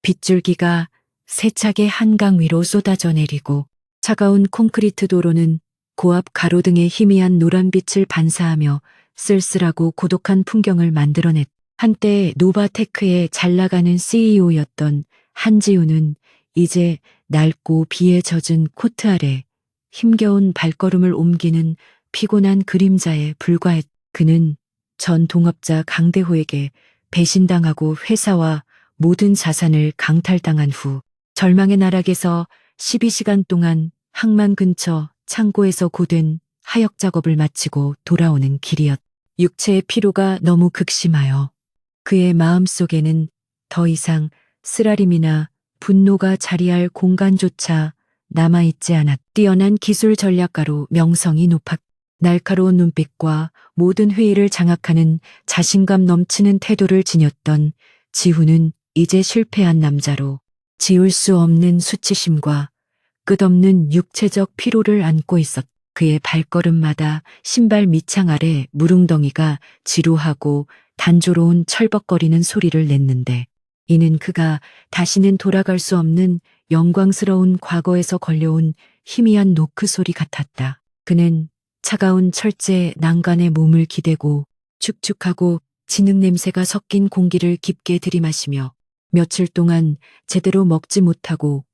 빗줄기가 세차게 한강 위로 쏟아져 내리고 차가운 콘크리트 도로는 고압 가로등의 희미한 노란빛을 반사하며 쓸쓸하고 고독한 풍경을 만들어냈다. 한때 노바테크의 잘나가는 CEO였던 한지우는 이제 낡고 비에 젖은 코트 아래 힘겨운 발걸음을 옮기는 피곤한 그림자에 불과했다. 그는 전 동업자 강대호에게 배신당하고 회사와 모든 자산을 강탈당한 후 절망의 나락에서 12시간 동안 항만 근처 창고에서 고된 하역 작업을 마치고 돌아오는 길이었다. 육체의 피로가 너무 극심하여 그의 마음속에는 더 이상 쓰라림이나 분노가 자리할 공간조차 남아있지 않았다. 뛰어난 기술 전략가로 명성이 높았다. 날카로운 눈빛과 모든 회의를 장악하는 자신감 넘치는 태도를 지녔던 지훈은 이제 실패한 남자로 지울 수 없는 수치심과 끝없는 육체적 피로를 안고 있었다. 그의 발걸음마다 신발 밑창 아래 무릉덩이가 지루하고 단조로운 철벅거리는 소리를 냈는데 이는 그가 다시는 돌아갈 수 없는 영광스러운 과거에서 걸려온 희미한 노크 소리 같았다. 그는 차가운 철제 난간에 몸을 기대고 축축하고 진흙 냄새가 섞인 공기를 깊게 들이마시며 며칠 동안 제대로 먹지 못하고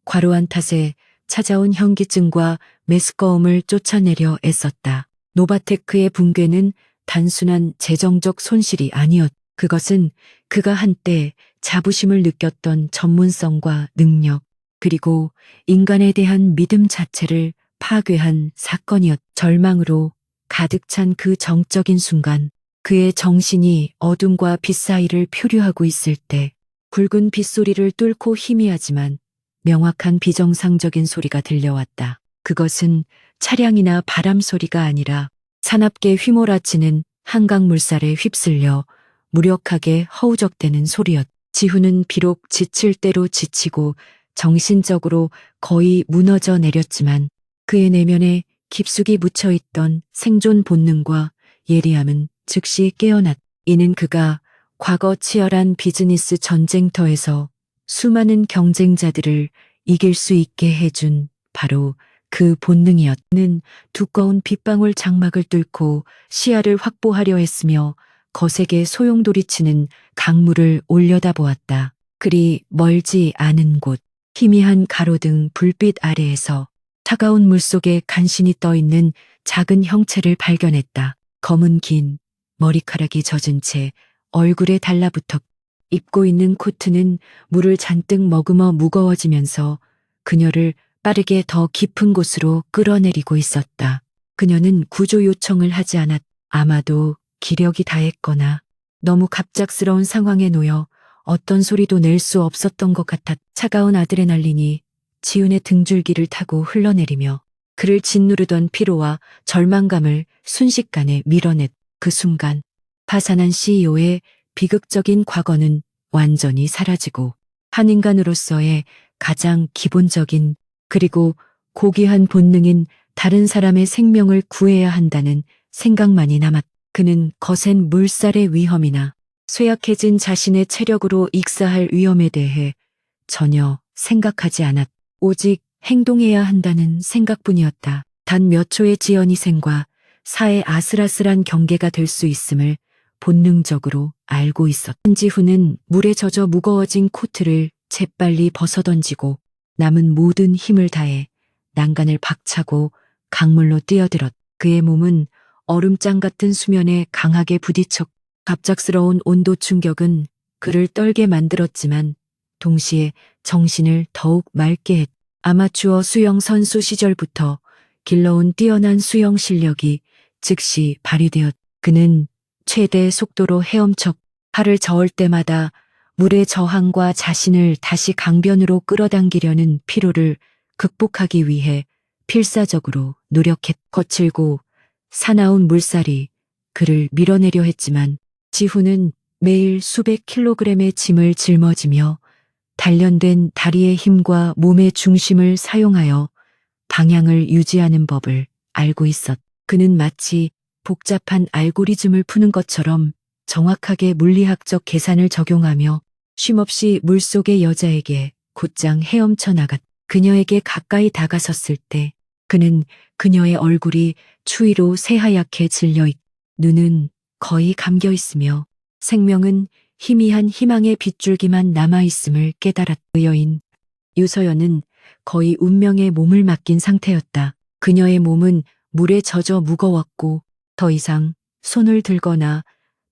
과로한 탓에 찾아온 현기증과 메스꺼움을 쫓아내려 애썼다. 노바테크의 붕괴는 단순한 재정적 손실이 아니었다. 그것은 그가 한때 자부심을 느꼈던 전문성과 능력, 그리고 인간에 대한 믿음 자체를 파괴한 사건이었다. 절망으로 가득 찬 그 정적인 순간, 그의 정신이 어둠과 빛 사이를 표류하고 있을 때 굵은 빗소리를 뚫고 희미하지만 명확한 비정상적인 소리가 들려왔다. 그것은 차량이나 바람 소리가 아니라 사납게 휘몰아치는 한강 물살에 휩쓸려 무력하게 허우적대는 소리였다. 지훈은 비록 지칠 대로 지치고 정신적으로 거의 무너져 내렸지만 그의 내면에 깊숙이 묻혀있던 생존 본능과 예리함은 즉시 깨어났다. 이는 그가 과거 치열한 비즈니스 전쟁터에서 수많은 경쟁자들을 이길 수 있게 해준 바로 그 본능이었는. 두꺼운 빗방울 장막을 뚫고 시야를 확보하려 했으며 거세게 소용돌이치는 강물을 올려다보았다. 그리 멀지 않은 곳, 희미한 가로등 불빛 아래에서 차가운 물속에 간신히 떠있는 작은 형체를 발견했다. 검은 긴 머리카락이 젖은 채 얼굴에 달라붙었. 입고 있는 코트는 물을 잔뜩 머금어 무거워지면서 그녀를 빠르게 더 깊은 곳으로 끌어내리고 있었다. 그녀는 구조 요청을 하지 않았. 아마도 기력이 다했거나 너무 갑작스러운 상황에 놓여 어떤 소리도 낼 수 없었던 것 같았. 차가운 아드레날린이 지훈의 등줄기를 타고 흘러내리며 그를 짓누르던 피로와 절망감을 순식간에 밀어냈. 그 순간 파산한 CEO의 비극적인 과거는 완전히 사라지고 한 인간으로서의 가장 기본적인 그리고 고귀한 본능인 다른 사람의 생명을 구해야 한다는 생각만이 남았. 그는 거센 물살의 위험이나 쇠약해진 자신의 체력으로 익사할 위험에 대해 전혀 생각하지 않았. 오직 행동해야 한다는 생각뿐이었다. 단 몇 초의 지연희생과 사의 아슬아슬한 경계가 될 수 있음을 본능적으로 알고 있었다. 한지훈은 물에 젖어 무거워진 코트를 재빨리 벗어던지고 남은 모든 힘을 다해 난간을 박차고 강물로 뛰어들었다. 그의 몸은 얼음장 같은 수면에 강하게 부딪혔고 갑작스러운 온도 충격은 그를 떨게 만들었지만 동시에 정신을 더욱 맑게 했다. 아마추어 수영 선수 시절부터 길러온 뛰어난 수영 실력이 즉시 발휘되었다. 그는 최대 속도로 헤엄쳐 팔을 저을 때마다 물의 저항과 자신을 다시 강변으로 끌어당기려는 피로를 극복하기 위해 필사적으로 노력했다. 거칠고 사나운 물살이 그를 밀어내려 했지만 지훈은 매일 수백 킬로그램의 짐을 짊어지며 단련된 다리의 힘과 몸의 중심을 사용하여 방향을 유지하는 법을 알고 있었다. 그는 마치 복잡한 알고리즘을 푸는 것처럼 정확하게 물리학적 계산을 적용하며 쉼없이 물속의 여자에게 곧장 헤엄쳐 나갔. 그녀에게 가까이 다가섰을 때 그는 그녀의 얼굴이 추위로 새하얗게 질려있, 눈은 거의 감겨 있으며 생명은 희미한 희망의 빗줄기만 남아있음을 깨달았. 그 여인 유서연은 거의 운명에 몸을 맡긴 상태였다. 그녀의 몸은 물에 젖어 무거웠고 더 이상 손을 들거나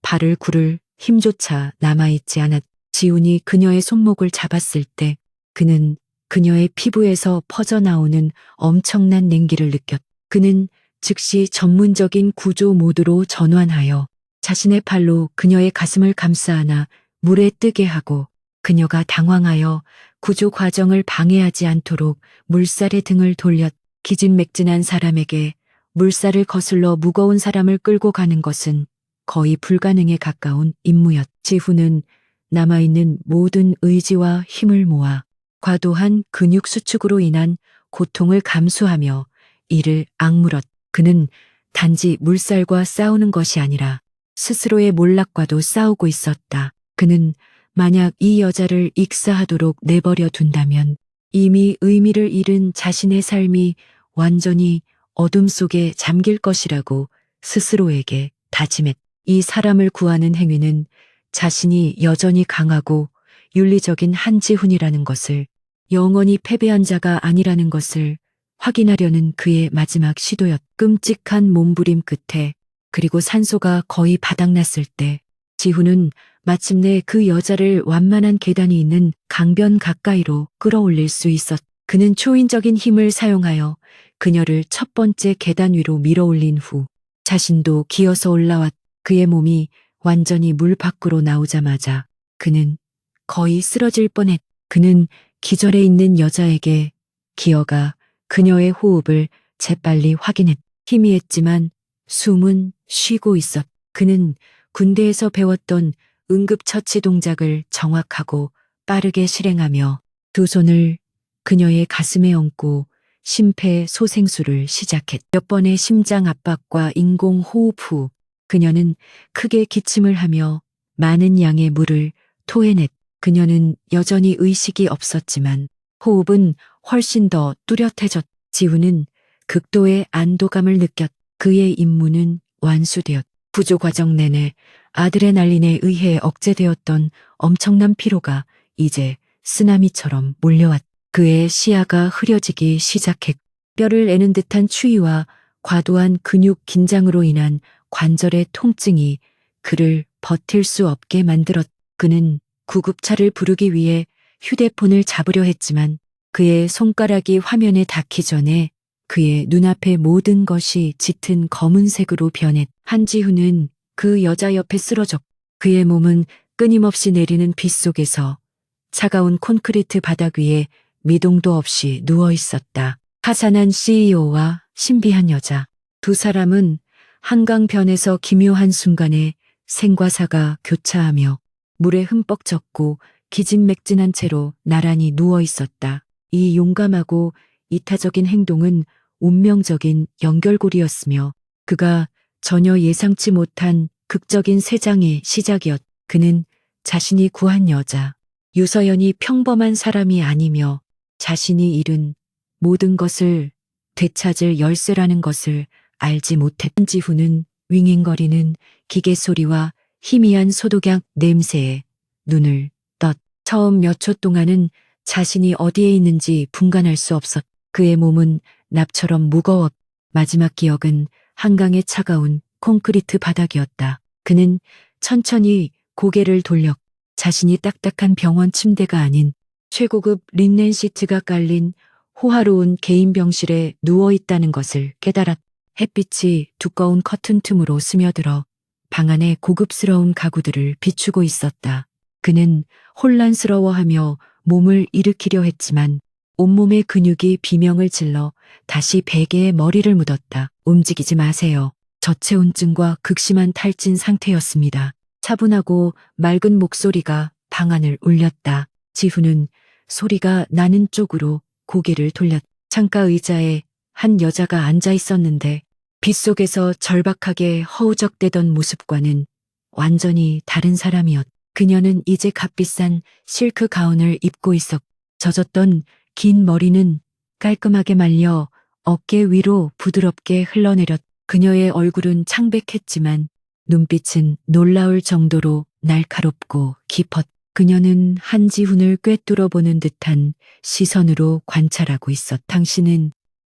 발을 구를 힘조차 남아있지 않았. 지훈이 그녀의 손목을 잡았을 때 그는 그녀의 피부에서 퍼져나오는 엄청난 냉기를 느꼈. 그는 즉시 전문적인 구조 모드로 전환하여 자신의 팔로 그녀의 가슴을 감싸 안아 물에 뜨게 하고 그녀가 당황하여 구조 과정을 방해하지 않도록 물살에 등을 돌렸. 기진맥진한 사람에게 물살을 거슬러 무거운 사람을 끌고 가는 것은 거의 불가능에 가까운 임무였. 지훈은 남아있는 모든 의지와 힘을 모아 과도한 근육 수축으로 인한 고통을 감수하며 이를 악물었. 그는 단지 물살과 싸우는 것이 아니라 스스로의 몰락과도 싸우고 있었다. 그는 만약 이 여자를 익사하도록 내버려 둔다면 이미 의미를 잃은 자신의 삶이 완전히 어둠 속에 잠길 것이라고 스스로에게 다짐했. 이 사람을 구하는 행위는 자신이 여전히 강하고 윤리적인 한지훈이라는 것을, 영원히 패배한 자가 아니라는 것을 확인하려는 그의 마지막 시도였. 끔찍한 몸부림 끝에 그리고 산소가 거의 바닥났을 때 지훈은 마침내 그 여자를 완만한 계단이 있는 강변 가까이로 끌어올릴 수 있었. 그는 초인적인 힘을 사용하여 그녀를 첫 번째 계단 위로 밀어올린 후 자신도 기어서 올라왔. 그의 몸이 완전히 물 밖으로 나오자마자 그는 거의 쓰러질 뻔했. 그는 기절해 있는 여자에게 기어가 그녀의 호흡을 재빨리 확인했. 희미했지만 숨은 쉬고 있었. 그는 군대에서 배웠던 응급처치 동작을 정확하고 빠르게 실행하며 두 손을 그녀의 가슴에 얹고 심폐소생술을 시작했. 몇 번의 심장 압박과 인공호흡 후 그녀는 크게 기침을 하며 많은 양의 물을 토해냈. 그녀는 여전히 의식이 없었지만 호흡은 훨씬 더 뚜렷해졌. 지훈은 극도의 안도감을 느꼈. 그의 임무는 완수되었. 구조 과정 내내 아드레날린에 의해 억제되었던 엄청난 피로가 이제 쓰나미처럼 몰려왔. 그의 시야가 흐려지기 시작했. 뼈를 애는 듯한 추위와 과도한 근육 긴장으로 인한 관절의 통증이 그를 버틸 수 없게 만들었. 그는 구급차를 부르기 위해 휴대폰을 잡으려 했지만 그의 손가락이 화면에 닿기 전에 그의 눈앞의 모든 것이 짙은 검은색으로 변했. 한지훈은 그 여자 옆에 쓰러졌. 그의 몸은 끊임없이 내리는 빗 속에서 차가운 콘크리트 바닥 위에 미동도 없이 누워 있었다. 파산한 CEO와 신비한 여자. 두 사람은 한강변에서 기묘한 순간에 생과 사가 교차하며 물에 흠뻑 젖고 기진맥진한 채로 나란히 누워 있었다. 이 용감하고 이타적인 행동은 운명적인 연결고리였으며 그가 전혀 예상치 못한 극적인 쇠장의 시작이었. 그는 자신이 구한 여자, 유서연이 평범한 사람이 아니며 자신이 잃은 모든 것을 되찾을 열쇠라는 것을 알지 못했. 한지훈은 윙윙거리는 기계 소리와 희미한 소독약 냄새에 눈을 떴. 처음 몇 초 동안은 자신이 어디에 있는지 분간할 수 없었. 그의 몸은 납처럼 무거웠. 마지막 기억은 한강의 차가운 콘크리트 바닥이었다. 그는 천천히 고개를 돌려 자신이 딱딱한 병원 침대가 아닌 최고급 린넨 시트가 깔린 호화로운 개인 병실에 누워 있다는 것을 깨달았. 햇빛이 두꺼운 커튼 틈으로 스며들어 방 안의 고급스러운 가구들을 비추고 있었다. 그는 혼란스러워하며 몸을 일으키려 했지만 온몸의 근육이 비명을 질러 다시 베개에 머리를 묻었다. 움직이지 마세요. 저체온증과 극심한 탈진 상태였습니다. 차분하고 맑은 목소리가 방 안을 울렸다. 지훈은 소리가 나는 쪽으로 고개를 돌렸. 창가 의자에 한 여자가 앉아 있었는데 빗속에서 절박하게 허우적대던 모습과는 완전히 다른 사람이었. 그녀는 이제 값비싼 실크 가운을 입고 있었. 젖었던 긴 머리는 깔끔하게 말려 어깨 위로 부드럽게 흘러내렸. 그녀의 얼굴은 창백했지만 눈빛은 놀라울 정도로 날카롭고 깊었. 그녀는 한지훈을 꿰뚫어 보는 듯한 시선으로 관찰하고 있었. 당신은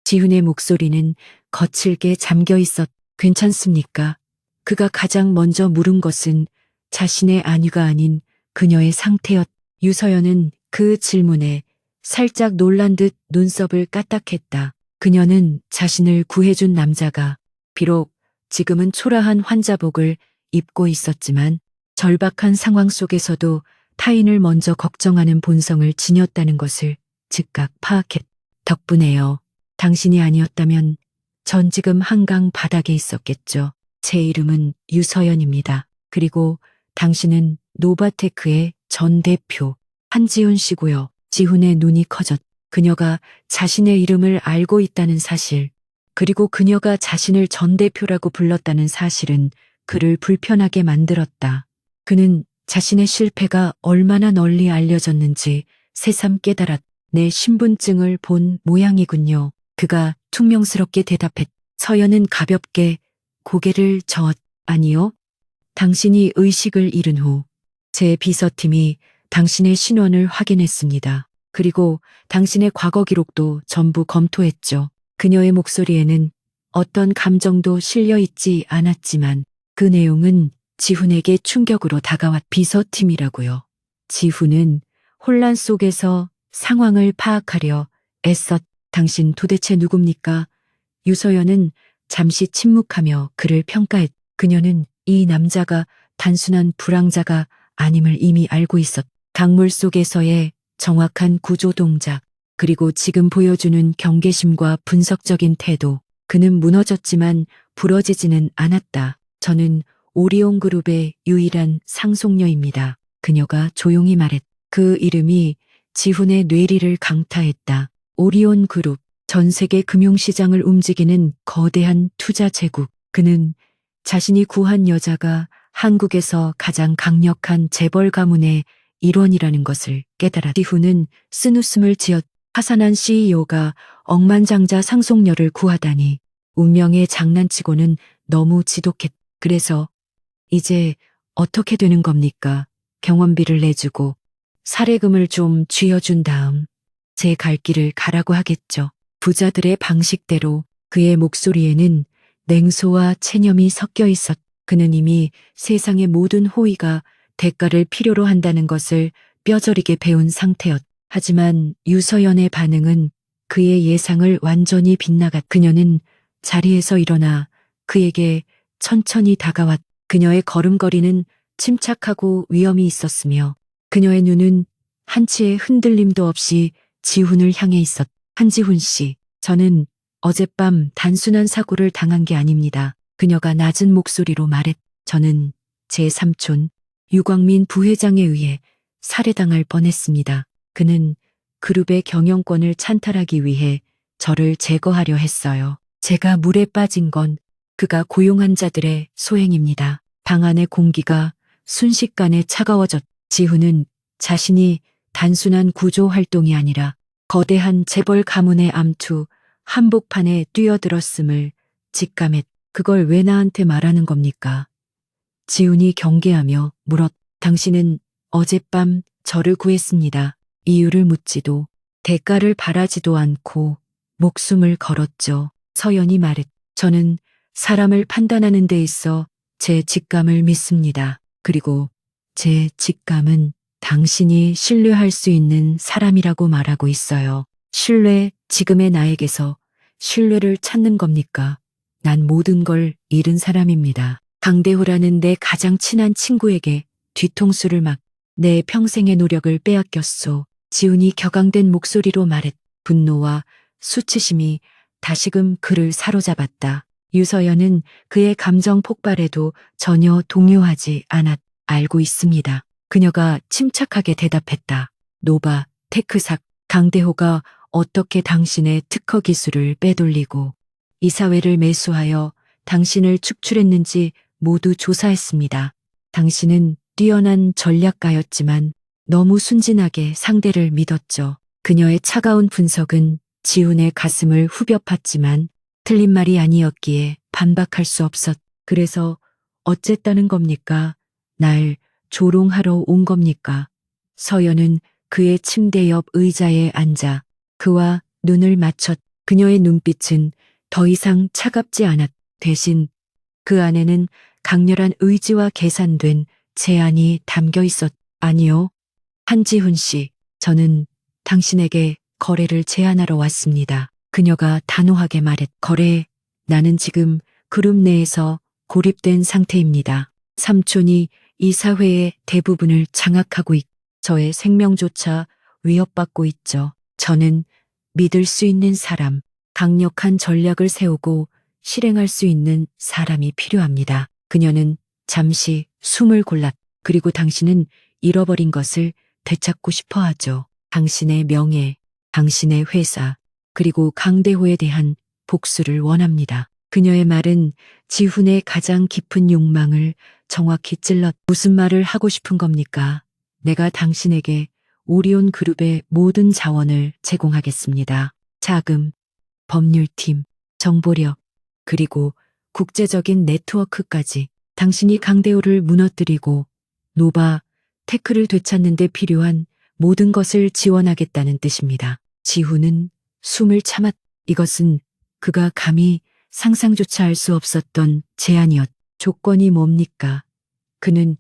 지훈의 목소리는 거칠게 잠겨 있었. 괜찮습니까? 그가 가장 먼저 물은 것은 자신의 안위가 아닌 그녀의 상태였. 유서연은 그 질문에 살짝 놀란 듯 눈썹을 까딱했다. 그녀는 자신을 구해준 남자가 비록 지금은 초라한 환자복을 입고 있었지만 절박한 상황 속에서도 타인을 먼저 걱정하는 본성을 지녔다는 것을 즉각 파악했. 덕분에요. 당신이 아니었다면 전 지금 한강 바닥에 있었겠죠. 제 이름은 유서연입니다. 그리고 당신은 노바테크의 전 대표 한지훈 씨고요. 지훈의 눈이 커졌. 그녀가 자신의 이름을 알고 있다는 사실, 그리고 그녀가 자신을 전 대표라고 불렀다는 사실은 그를 불편하게 만들었다. 그는 자신의 실패가 얼마나 널리 알려졌는지 새삼 깨달았. 내 신분증을 본 모양이군요. 그가 퉁명스럽게 대답했. 서연은 가볍게 고개를 저었. 아니요. 당신이 의식을 잃은 후 제 비서팀이 당신의 신원을 확인했습니다. 그리고 당신의 과거 기록도 전부 검토했죠. 그녀의 목소리에는 어떤 감정도 실려 있지 않았지만 그 내용은 지훈에게 충격으로 다가왔. 비서팀이라고요. 지훈은 혼란 속에서 상황을 파악하려 애썼. 당신 도대체 누굽니까? 유서연은 잠시 침묵하며 그를 평가했. 그녀는 이 남자가 단순한 불황자가 아님을 이미 알고 있었. 강물 속에서의 정확한 구조 동작, 그리고 지금 보여주는 경계심과 분석적인 태도. 그는 무너졌지만 부러지지는 않았다. 저는 오리온 그룹의 유일한 상속녀입니다. 그녀가 조용히 말했. 그 이름이 지훈의 뇌리를 강타했다. 오리온 그룹, 전 세계 금융시장을 움직이는 거대한 투자 제국. 그는 자신이 구한 여자가 한국에서 가장 강력한 재벌 가문의 일원이라는 것을 깨달았. 지훈은 쓴웃음을 지었. 파산한 CEO가 억만장자 상속녀를 구하다니 운명의 장난치고는 너무 지독했. 그래서 이제 어떻게 되는 겁니까? 경험비를 내주고 사례금을 좀 쥐어준 다음 제 갈 길을 가라고 하겠죠. 부자들의 방식대로. 그의 목소리에는 냉소와 체념이 섞여 있었. 그는 이미 세상의 모든 호의가 대가를 필요로 한다는 것을 뼈저리게 배운 상태였. 하지만 유서연의 반응은 그의 예상을 완전히 빗나갔. 그녀는 자리에서 일어나 그에게 천천히 다가왔. 그녀의 걸음걸이는 침착하고 위엄이 있었으며 그녀의 눈은 한치의 흔들림도 없이 지훈을 향해 있었. 한지훈 씨, 저는 어젯밤 단순한 사고를 당한 게 아닙니다. 그녀가 낮은 목소리로 말했. 저는 제 삼촌 유광민 부회장에 의해 살해당할 뻔했습니다. 그는 그룹의 경영권을 찬탈하기 위해 저를 제거하려 했어요. 제가 물에 빠진 건 그가 고용한 자들의 소행입니다. 방 안의 공기가 순식간에 차가워졌. 지훈은 자신이 단순한 구조 활동이 아니라 거대한 재벌 가문의 암투 한복판에 뛰어들었음을 직감했. 그걸 왜 나한테 말하는 겁니까? 지훈이 경계하며 물었. 당신은 어젯밤 저를 구했습니다. 이유를 묻지도 대가를 바라지도 않고 목숨을 걸었죠. 서연이 말했. 저는 사람을 판단하는 데 있어 제 직감을 믿습니다. 그리고 제 직감은 당신이 신뢰할 수 있는 사람이라고 말하고 있어요. 신뢰, 지금의 나에게서 신뢰를 찾는 겁니까? 난 모든 걸 잃은 사람입니다. 강대호라는 내 가장 친한 친구에게 뒤통수를 막 내 평생의 노력을 빼앗겼소. 지훈이 격앙된 목소리로 말했. 분노와 수치심이 다시금 그를 사로잡았다. 유서연은 그의 감정 폭발에도 전혀 동요하지 않았. 알고 있습니다. 그녀가 침착하게 대답했다. 노바, 테크삭, 강대호가 어떻게 당신의 특허 기술을 빼돌리고 이 사회를 매수하여 당신을 축출했는지 모두 조사했습니다. 당신은 뛰어난 전략가였지만 너무 순진하게 상대를 믿었죠. 그녀의 차가운 분석은 지훈의 가슴을 후벼 팠지만 틀린 말이 아니었기에 반박할 수 없었. 그래서 어쨌다는 겁니까? 날 조롱하러 온 겁니까? 서연은 그의 침대 옆 의자에 앉아 그와 눈을 맞췄. 그녀의 눈빛은 더 이상 차갑지 않았. 대신 그 안에는 강렬한 의지와 계산된 제안이 담겨 있었. 아니요. 한지훈 씨, 저는 당신에게 거래를 제안하러 왔습니다. 그녀가 단호하게 말했. 거래, 나는 지금 그룹 내에서 고립된 상태입니다. 삼촌이 이 사회의 대부분을 장악하고 저의 생명조차 위협받고 있죠. 저는 믿을 수 있는 사람, 강력한 전략을 세우고 실행할 수 있는 사람이 필요합니다. 그녀는 잠시 숨을 골랐. 그리고 당신은 잃어버린 것을 되찾고 싶어 하죠. 당신의 명예, 당신의 회사, 그리고 강대호에 대한 복수를 원합니다. 그녀의 말은 지훈의 가장 깊은 욕망을 정확히 찔렀. 무슨 말을 하고 싶은 겁니까? 내가 당신에게 오리온 그룹의 모든 자원을 제공하겠습니다. 자금, 법률팀, 정보력, 그리고 국제적인 네트워크까지. 당신이 강대호를 무너뜨리고 노바 테크를 되찾는 데 필요한 모든 것을 지원하겠다는 뜻입니다. 지훈은 숨을 참았. 이것은 그가 감히 상상조차 할 수 없었던 제안이었. 조건이 뭡니까? 그는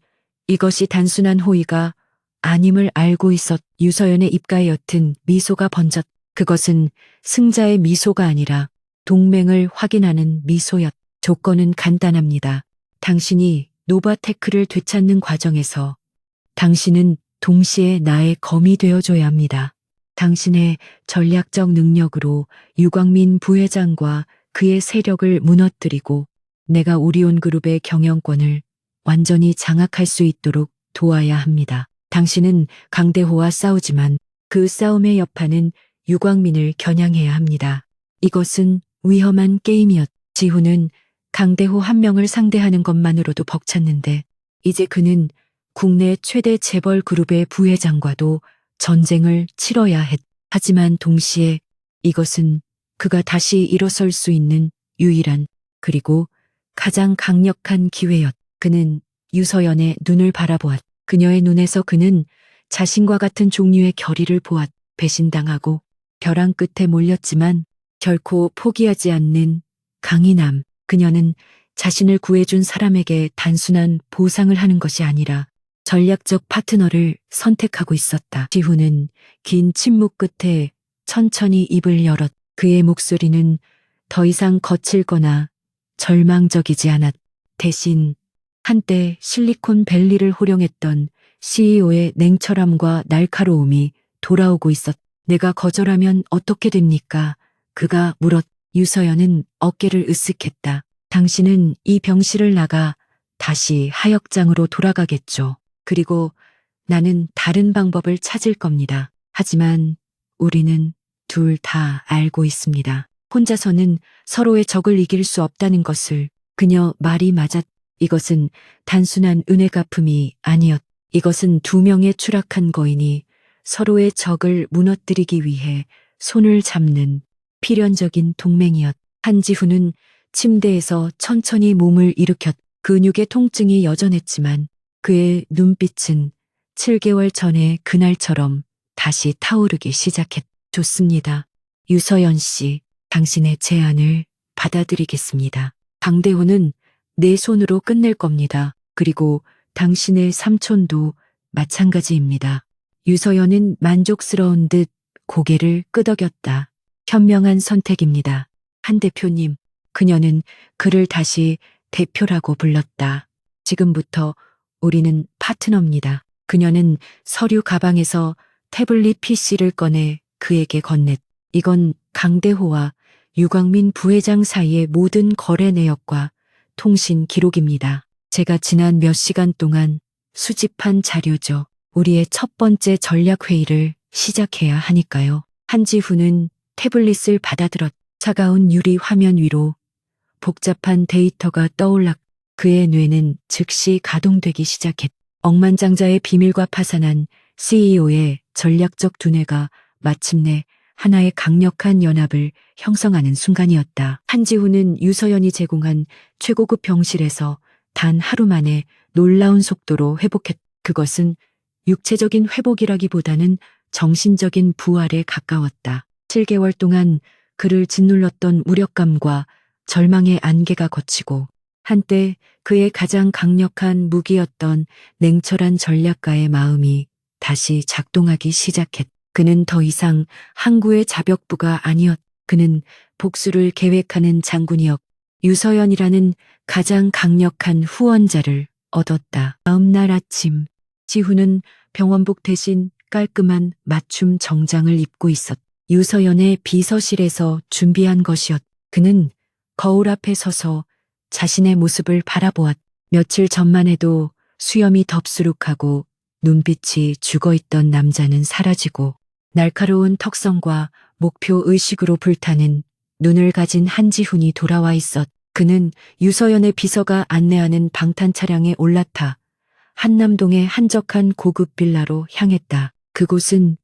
이것이 단순한 호의가 아님을 알고 있었. 유서연의 입가에 옅은 미소가 번졌. 그것은 승자의 미소가 아니라 동맹을 확인하는 미소였. 조건은 간단합니다. 당신이 노바테크를 되찾는 과정에서 당신은 동시에 나의 검이 되어줘야 합니다. 당신의 전략적 능력으로 유광민 부회장과 그의 세력을 무너뜨리고 내가 오리온 그룹의 경영권을 완전히 장악할 수 있도록 도와야 합니다. 당신은 강대호와 싸우지만 그 싸움의 여파는 유광민을 겨냥해야 합니다. 이것은 위험한 게임이었. 지훈은 강대호 한 명을 상대하는 것만으로도 벅찼는데 이제 그는 국내 최대 재벌 그룹의 부회장과도 전쟁을 치러야 했. 하지만 동시에 이것은 그가 다시 일어설 수 있는 유일한 그리고 가장 강력한 기회였. 그는 유서연의 눈을 바라보았. 그녀의 눈에서 그는 자신과 같은 종류의 결의를 보았. 배신당하고 벼랑 끝에 몰렸지만 결코 포기하지 않는 강인함. 그녀는 자신을 구해준 사람에게 단순한 보상을 하는 것이 아니라 전략적 파트너를 선택하고 있었다. 지훈은 긴 침묵 끝에 천천히 입을 열었. 그의 목소리는 더 이상 거칠거나 절망적이지 않았. 대신 한때 실리콘밸리를 호령했던 CEO의 냉철함과 날카로움이 돌아오고 있었. 내가 거절하면 어떻게 됩니까? 그가 물었. 유서연은 어깨를 으쓱했다. 당신은 이 병실을 나가 다시 하역장으로 돌아가겠죠. 그리고 나는 다른 방법을 찾을 겁니다. 하지만 우리는 둘 다 알고 있습니다. 혼자서는 서로의 적을 이길 수 없다는 것을. 그녀 말이 맞았. 이것은 단순한 은혜 갚음이 아니었. 이것은 두 명의 추락한 거인이 서로의 적을 무너뜨리기 위해 손을 잡는 필연적인 동맹이었. 한지훈은 침대에서 천천히 몸을 일으켰. 근육의 통증이 여전했지만 그의 눈빛은 7개월 전의 그날처럼 다시 타오르기 시작했. 좋습니다. 유서연 씨, 당신의 제안을 받아들이겠습니다. 강대호는 내 손으로 끝낼 겁니다. 그리고 당신의 삼촌도 마찬가지입니다. 유서연은 만족스러운 듯 고개를 끄덕였다. 현명한 선택입니다. 한 대표님. 그녀는 그를 다시 대표라고 불렀다. 지금부터 우리는 파트너입니다. 그녀는 서류 가방에서 태블릿 PC를 꺼내 그에게 건넸. 이건 강대호와 유광민 부회장 사이의 모든 거래 내역과 통신 기록입니다. 제가 지난 몇 시간 동안 수집한 자료죠. 우리의 첫 번째 전략 회의를 시작해야 하니까요. 한지훈은 태블릿을 받아들었. 차가운 유리 화면 위로 복잡한 데이터가 떠올랐. 그의 뇌는 즉시 가동되기 시작했. 억만장자의 비밀과 파산한 CEO의 전략적 두뇌가 마침내 하나의 강력한 연합을 형성하는 순간이었다. 한지훈은 유서연이 제공한 최고급 병실에서 단 하루 만에 놀라운 속도로 회복했다. 그것은 육체적인 회복이라기보다는 정신적인 부활에 가까웠다. 7개월 동안 그를 짓눌렀던 무력감과 절망의 안개가 걷히고 한때 그의 가장 강력한 무기였던 냉철한 전략가의 마음이 다시 작동하기 시작했다. 그는 더 이상 항구의 자벽부가 아니었다. 그는 복수를 계획하는 장군이었고 유서연이라는 가장 강력한 후원자를 얻었다. 다음 날 아침 지훈은 병원복 대신 깔끔한 맞춤 정장을 입고 있었다. 유서연의 비서실에서 준비한 것이었다. 그는 거울 앞에 서서 자신의 모습을 바라보았다. 며칠 전만 해도 수염이 덥수룩하고 눈빛이 죽어있던 남자는 사라지고 날카로운 턱선과 목표 의식으로 불타는 눈을 가진 한지훈이 돌아와 있었다. 그는 유서연의 비서가 안내하는 방탄 차량에 올라타 한남동의 한적한 고급 빌라로 향했다. 그곳은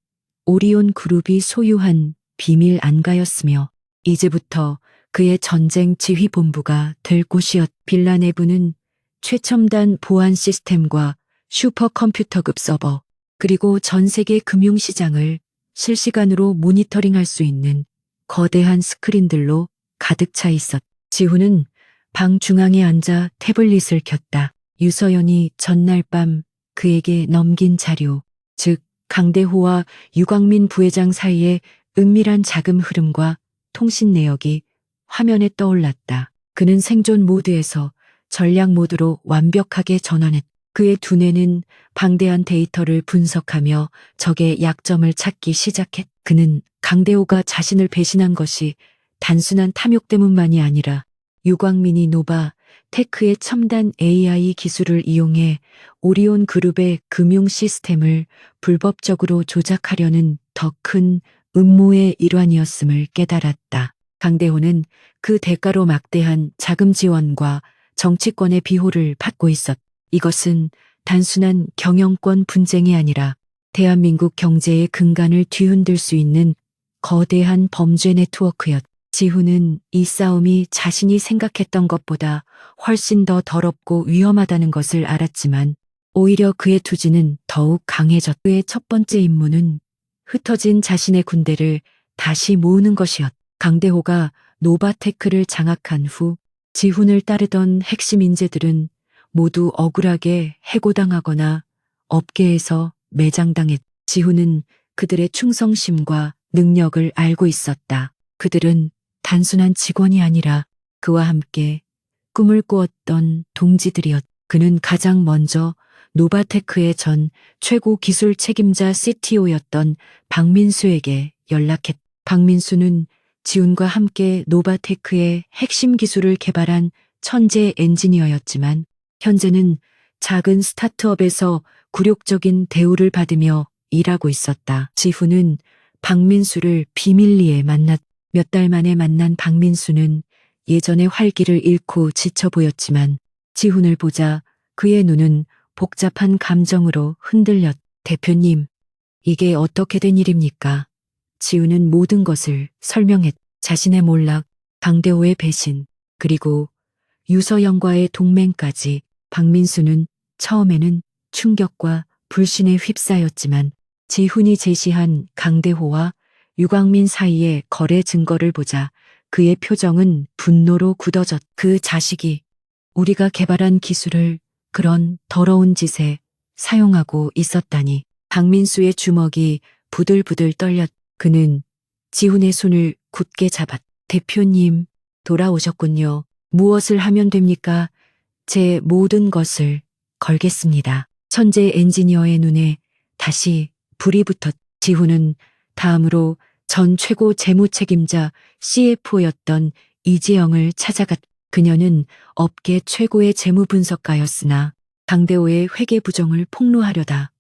오리온 그룹이 소유한 비밀 안가였으며 이제부터 그의 전쟁 지휘 본부가 될 곳이었다. 빌라 내부는 최첨단 보안 시스템과 슈퍼컴퓨터급 서버 그리고 전 세계 금융시장을 실시간으로 모니터링할 수 있는 거대한 스크린들로 가득 차 있었다. 지훈은 방 중앙에 앉아 태블릿을 켰다. 유서연이 전날 밤 그에게 넘긴 자료, 즉 강대호와 유광민 부회장 사이의 은밀한 자금 흐름과 통신 내역이 화면에 떠올랐다. 그는 생존 모드에서 전략 모드로 완벽하게 전환했다. 그의 두뇌는 방대한 데이터를 분석하며 적의 약점을 찾기 시작했다. 그는 강대호가 자신을 배신한 것이 단순한 탐욕 때문만이 아니라 유광민이 노바 테크의 첨단 AI 기술을 이용해 오리온 그룹의 금융 시스템을 불법적으로 조작하려는 더 큰 음모의 일환이었음을 깨달았다. 강대호는 그 대가로 막대한 자금 지원과 정치권의 비호를 받고 있었다. 이것은 단순한 경영권 분쟁이 아니라 대한민국 경제의 근간을 뒤흔들 수 있는 거대한 범죄 네트워크였다. 지훈은 이 싸움이 자신이 생각했던 것보다 훨씬 더 더럽고 위험하다는 것을 알았지만 오히려 그의 투지는 더욱 강해졌다. 그의 첫 번째 임무는 흩어진 자신의 군대를 다시 모으는 것이었다. 강대호가 노바테크를 장악한 후 지훈을 따르던 핵심 인재들은 모두 억울하게 해고당하거나 업계에서 매장당했다. 지훈은 그들의 충성심과 능력을 알고 있었다. 그들은 단순한 직원이 아니라 그와 함께 꿈을 꾸었던 동지들이었다. 그는 가장 먼저 노바테크의 전 최고 기술 책임자 CTO였던 박민수에게 연락했다. 박민수는 지훈과 함께 노바테크의 핵심 기술을 개발한 천재 엔지니어였지만 현재는 작은 스타트업에서 굴욕적인 대우를 받으며 일하고 있었다. 지훈은 박민수를 비밀리에 만났다. 몇 달 만에 만난 박민수는 예전의 활기를 잃고 지쳐 보였지만 지훈을 보자 그의 눈은 복잡한 감정으로 흔들렸다. 대표님, 이게 어떻게 된 일입니까? 지훈은 모든 것을 설명했다. 자신의 몰락, 강대호의 배신, 그리고 유서연과의 동맹까지. 박민수는 처음에는 충격과 불신에 휩싸였지만 지훈이 제시한 강대호와 유광민 사이의 거래 증거를 보자 그의 표정은 분노로 굳어졌다. 그 자식이 우리가 개발한 기술을 그런 더러운 짓에 사용하고 있었다니. 박민수의 주먹이 부들부들 떨렸다. 그는 지훈의 손을 굳게 잡았다. 대표님, 돌아오셨군요. 무엇을 하면 됩니까? 제 모든 것을 걸겠습니다. 천재 엔지니어의 눈에 다시 불이 붙었다. 지훈은 다음으로 전 최고 재무 책임자 CFO였던 이재영을 찾아갔다. 그녀는 업계 최고의 재무 분석가였으나 강대호의 회계 부정을 폭로하려다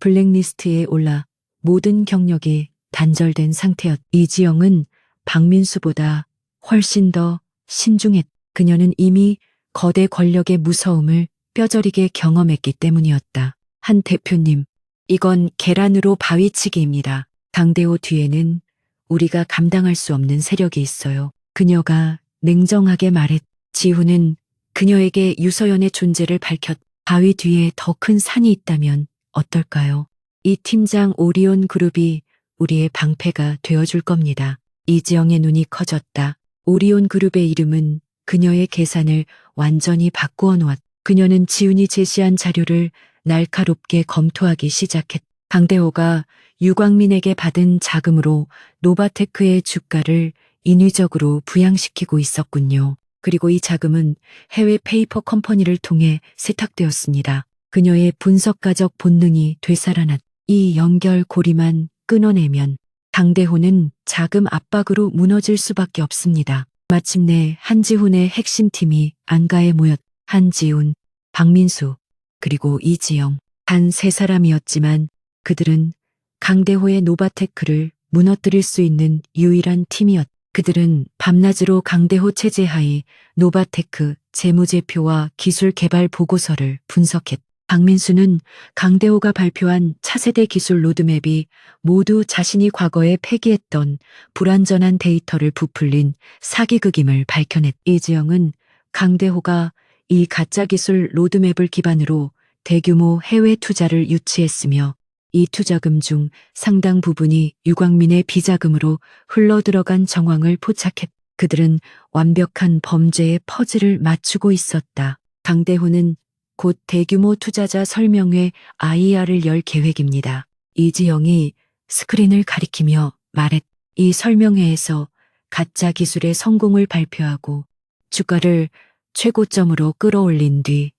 블랙리스트에 올라 모든 경력이 단절된 상태였다. 이지영은 박민수보다 훨씬 더 신중했다. 그녀는 이미 거대 권력의 무서움을 뼈저리게 경험했기 때문이었다. 한 대표님, 이건 계란으로 바위치기입니다. 강대호 뒤에는 우리가 감당할 수 없는 세력이 있어요. 그녀가 냉정하게 말했. 지훈은 그녀에게 유서연의 존재를 밝혔. 바위 뒤에 더 큰 산이 있다면 어떨까요? 이 팀장 오리온 그룹이 우리의 방패가 되어줄 겁니다. 이지영의 눈이 커졌다. 오리온 그룹의 이름은 그녀의 계산을 완전히 바꾸어 놓았. 그녀는 지훈이 제시한 자료를 날카롭게 검토하기 시작했. 강대호가 유광민에게 받은 자금으로 노바테크의 주가를 인위적으로 부양시키고 있었군요. 그리고 이 자금은 해외 페이퍼 컴퍼니를 통해 세탁되었습니다. 그녀의 분석가적 본능이 되살아났. 이 연결고리만 끊어내면 강대호는 자금 압박으로 무너질 수밖에 없습니다. 마침내 한지훈의 핵심팀이 안가에 모였. 한지훈, 박민수, 그리고 이지영. 단 세 사람이었지만 그들은 강대호의 노바테크를 무너뜨릴 수 있는 유일한 팀이었. 그들은 밤낮으로 강대호 체제 하에 노바테크 재무제표와 기술 개발 보고서를 분석했. 박민수는 강대호가 발표한 차세대 기술 로드맵이 모두 자신이 과거에 폐기했던 불완전한 데이터를 부풀린 사기극임을 밝혀냈. 이지영은 강대호가 이 가짜 기술 로드맵을 기반으로 대규모 해외 투자를 유치했으며 이 투자금 중 상당 부분이 유광민의 비자금으로 흘러들어간 정황을 포착했. 그들은 완벽한 범죄의 퍼즐을 맞추고 있었다. 강대호는 곧 대규모 투자자 설명회 IR을 열 계획입니다. 이지영이 스크린을 가리키며 말했. 이 설명회에서 가짜 기술의 성공을 발표하고 주가를 최고점으로 끌어올린 뒤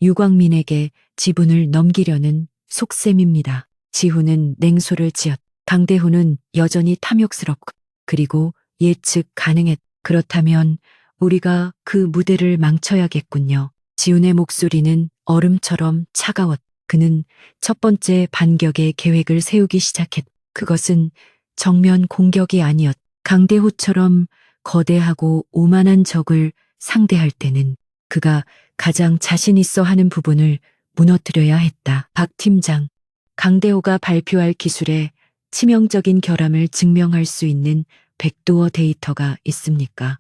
유광민에게 지분을 넘기려는 속셈입니다. 지훈은 냉소를 지었. 강대호는 여전히 탐욕스럽고 그리고 예측 가능했. 그렇다면 우리가 그 무대를 망쳐야겠군요. 지훈의 목소리는 얼음처럼 차가웠. 그는 첫 번째 반격의 계획을 세우기 시작했. 그것은 정면 공격이 아니었. 강대호처럼 거대하고 오만한 적을 상대할 때는 그가 가장 자신 있어 하는 부분을 무너뜨려야 했다. 박 팀장, 강대호가 발표할 기술에 치명적인 결함을 증명할 수 있는 백도어 데이터가 있습니까?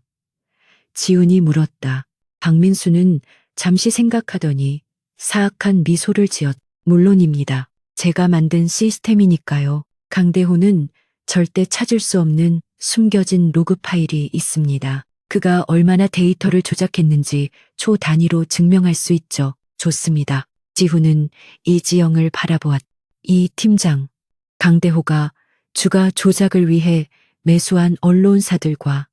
지훈이 물었다. 박민수는 잠시 생각하더니 사악한 미소를 지었. 물론입니다. 제가 만든 시스템이니까요. 강대호는 절대 찾을 수 없는 숨겨진 로그 파일이 있습니다. 그가 얼마나 데이터를 조작했는지 초 단위로 증명할 수 있죠. 좋습니다. 지훈은 이지영을 바라보았. 이 팀장, 강대호가 주가 조작을 위해 매수한 언론사들과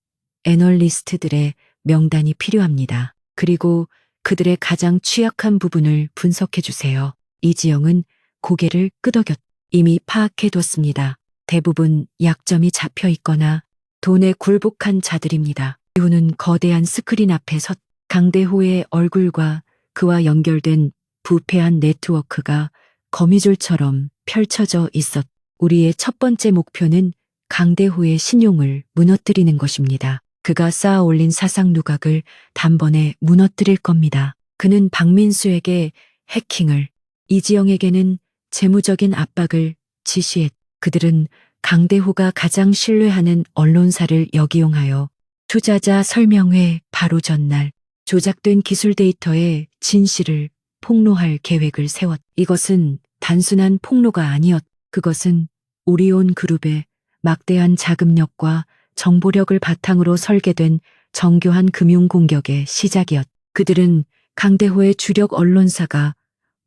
애널리스트들의 명단이 필요합니다. 그리고 그들의 가장 취약한 부분을 분석해 주세요. 이지영은 고개를 끄덕였. 이미 파악해뒀습니다. 대부분 약점이 잡혀 있거나 돈에 굴복한 자들입니다. 지훈은 거대한 스크린 앞에 섰. 강대호의 얼굴과 그와 연결된 부패한 네트워크가 거미줄처럼 펼쳐져 있었. 우리의 첫 번째 목표는 강대호의 신용을 무너뜨리는 것입니다. 그가 쌓아 올린 사상 누각을 단번에 무너뜨릴 겁니다. 그는 박민수에게 해킹을, 이지영에게는 재무적인 압박을 지시했. 그들은 강대호가 가장 신뢰하는 언론사를 역이용하여 투자자 설명회 바로 전날 조작된 기술 데이터의 진실을 폭로할 계획을 세웠. 이것은 단순한 폭로가 아니었. 그것은 오리온 그룹의 막대한 자금력과 정보력을 바탕으로 설계된 정교한 금융 공격의 시작이었. 그들은 강대호의 주력 언론사가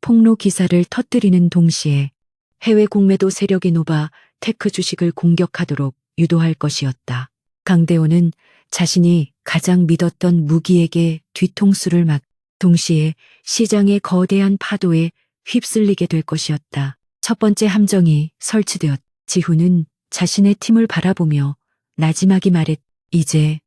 폭로 기사를 터뜨리는 동시에 해외 공매도 세력이 노바 테크 주식을 공격하도록 유도할 것이었다. 강대호는 자신이 가장 믿었던 무기에게 뒤통수를 맞, 동시에 시장의 거대한 파도에 휩쓸리게 될 것이었다. 첫 번째 함정이 설치되었. 지훈은 자신의 팀을 바라보며 나지막이 말했. 이제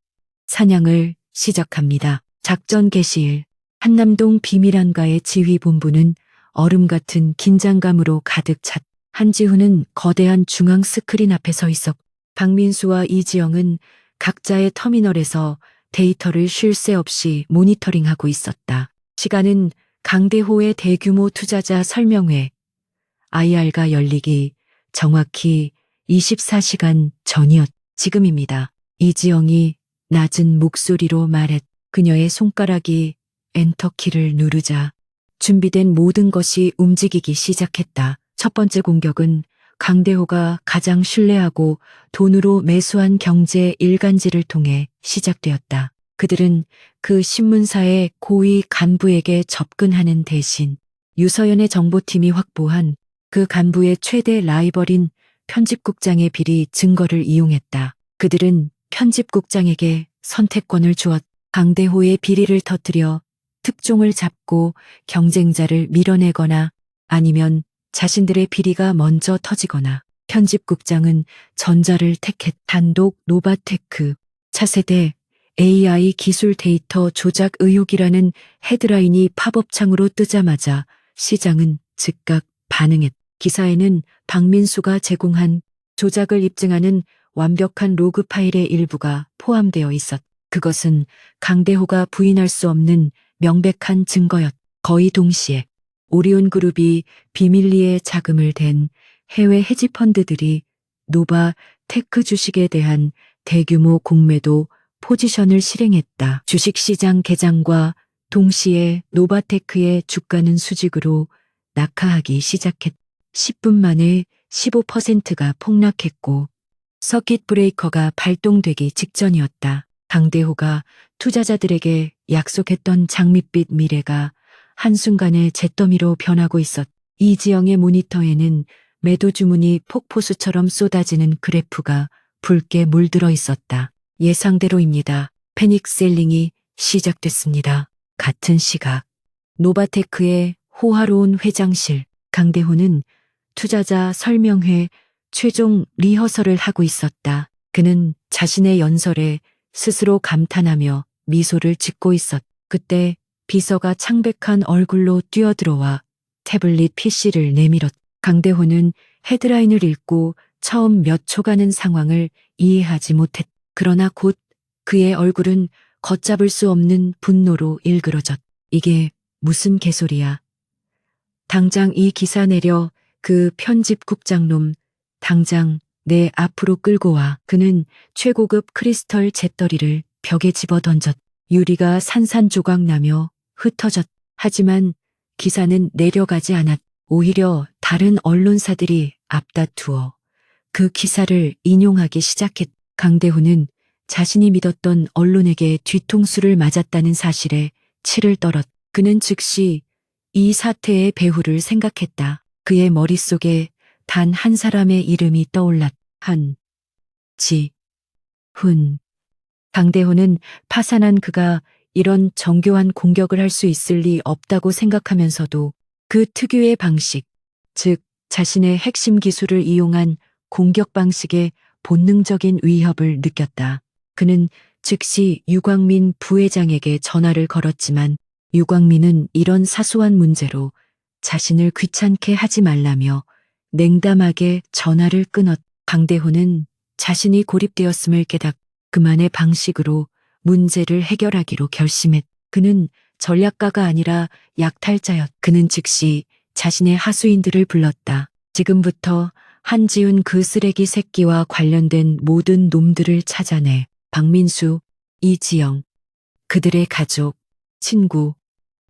사냥을 시작합니다. 작전 개시일. 한남동 비밀안가의 지휘본부는 얼음 같은 긴장감으로 가득 찼. 한지훈은 거대한 중앙 스크린 앞에 서 있었. 박민수와 이지영은 각자의 터미널에서 데이터를 쉴 새 없이 모니터링하고 있었다. 시간은 강대호의 대규모 투자자 설명회 IR가 열리기 정확히 24시간 전이었. 지금입니다. 이지영이 낮은 목소리로 말했. 그녀의 손가락이 엔터키를 누르자 준비된 모든 것이 움직이기 시작했다. 첫 번째 공격은 강대호가 가장 신뢰하고 돈으로 매수한 경제 일간지를 통해 시작되었다. 그들은 그 신문사의 고위 간부에게 접근하는 대신 유서연의 정보팀이 확보한 그 간부의 최대 라이벌인 편집국장의 비리 증거를 이용했다. 그들은 편집국장에게 선택권을 주었다. 강대호의 비리를 터뜨려 특종을 잡고 경쟁자를 밀어내거나 아니면 자신들의 비리가 먼저 터지거나 편집국장은 전자를 택했. 단독 노바테크 차세대 AI 기술 데이터 조작 의혹이라는 헤드라인이 팝업창으로 뜨자마자 시장은 즉각 반응했. 기사에는 박민수가 제공한 조작을 입증하는 완벽한 로그 파일의 일부가 포함되어 있었다. 그것은 강대호가 부인할 수 없는 명백한 증거였다. 거의 동시에 오리온 그룹이 비밀리에 자금을 댄 해외 헤지펀드들이 노바 테크 주식에 대한 대규모 공매도 포지션을 실행했다. 주식시장 개장과 동시에 노바테크의 주가는 수직으로 낙하하기 시작했다. 10분 만에 15%가 폭락했고 서킷 브레이커가 발동되기 직전이었다. 강대호가 투자자들에게 약속했던 장밋빛 미래가 한순간에 잿더미로 변하고 있었다. 이지영의 모니터에는 매도 주문이 폭포수처럼 쏟아지는 그래프가 붉게 물들어 있었다. 예상대로입니다. 패닉 셀링이 시작됐습니다. 같은 시각 노바테크의 호화로운 회장실. 강대호는 투자자 설명회 최종 리허설을 하고 있었다. 그는 자신의 연설에 스스로 감탄하며 미소를 짓고 있었다. 그때 비서가 창백한 얼굴로 뛰어들어와 태블릿 PC를 내밀었다. 강대호는 헤드라인을 읽고 처음 몇 초간은 상황을 이해하지 못했다. 그러나 곧 그의 얼굴은 걷잡을 수 없는 분노로 일그러졌다. 이게 무슨 개소리야. 당장 이 기사 내려. 그 편집국장놈 당장 내 앞으로 끌고 와. 그는 최고급 크리스털 잿더리를 벽에 집어던졌다. 유리가 산산조각나며 흩어졌다. 하지만 기사는 내려가지 않았다. 오히려 다른 언론사들이 앞다투어 그 기사를 인용하기 시작했다. 강대호는 자신이 믿었던 언론에게 뒤통수를 맞았다는 사실에 치를 떨었다. 그는 즉시 이 사태의 배후를 생각했다. 그의 머릿속에 단 한 사람의 이름이 떠올랐다. 한지훈. 강대호는 파산한 그가 이런 정교한 공격을 할 수 있을 리 없다고 생각하면서도 그 특유의 방식, 즉 자신의 핵심 기술을 이용한 공격 방식의 본능적인 위협을 느꼈다. 그는 즉시 유광민 부회장에게 전화를 걸었지만 유광민은 이런 사소한 문제로 자신을 귀찮게 하지 말라며 냉담하게 전화를 끊었다. 강대호는 자신이 고립되었음을 깨닫 그만의 방식으로 문제를 해결하기로 결심했다. 그는 전략가가 아니라 약탈자였다. 그는 즉시 자신의 하수인들을 불렀다. 지금부터 한지훈 그 쓰레기 새끼와 관련된 모든 놈들을 찾아내. 박민수, 이지영, 그들의 가족, 친구,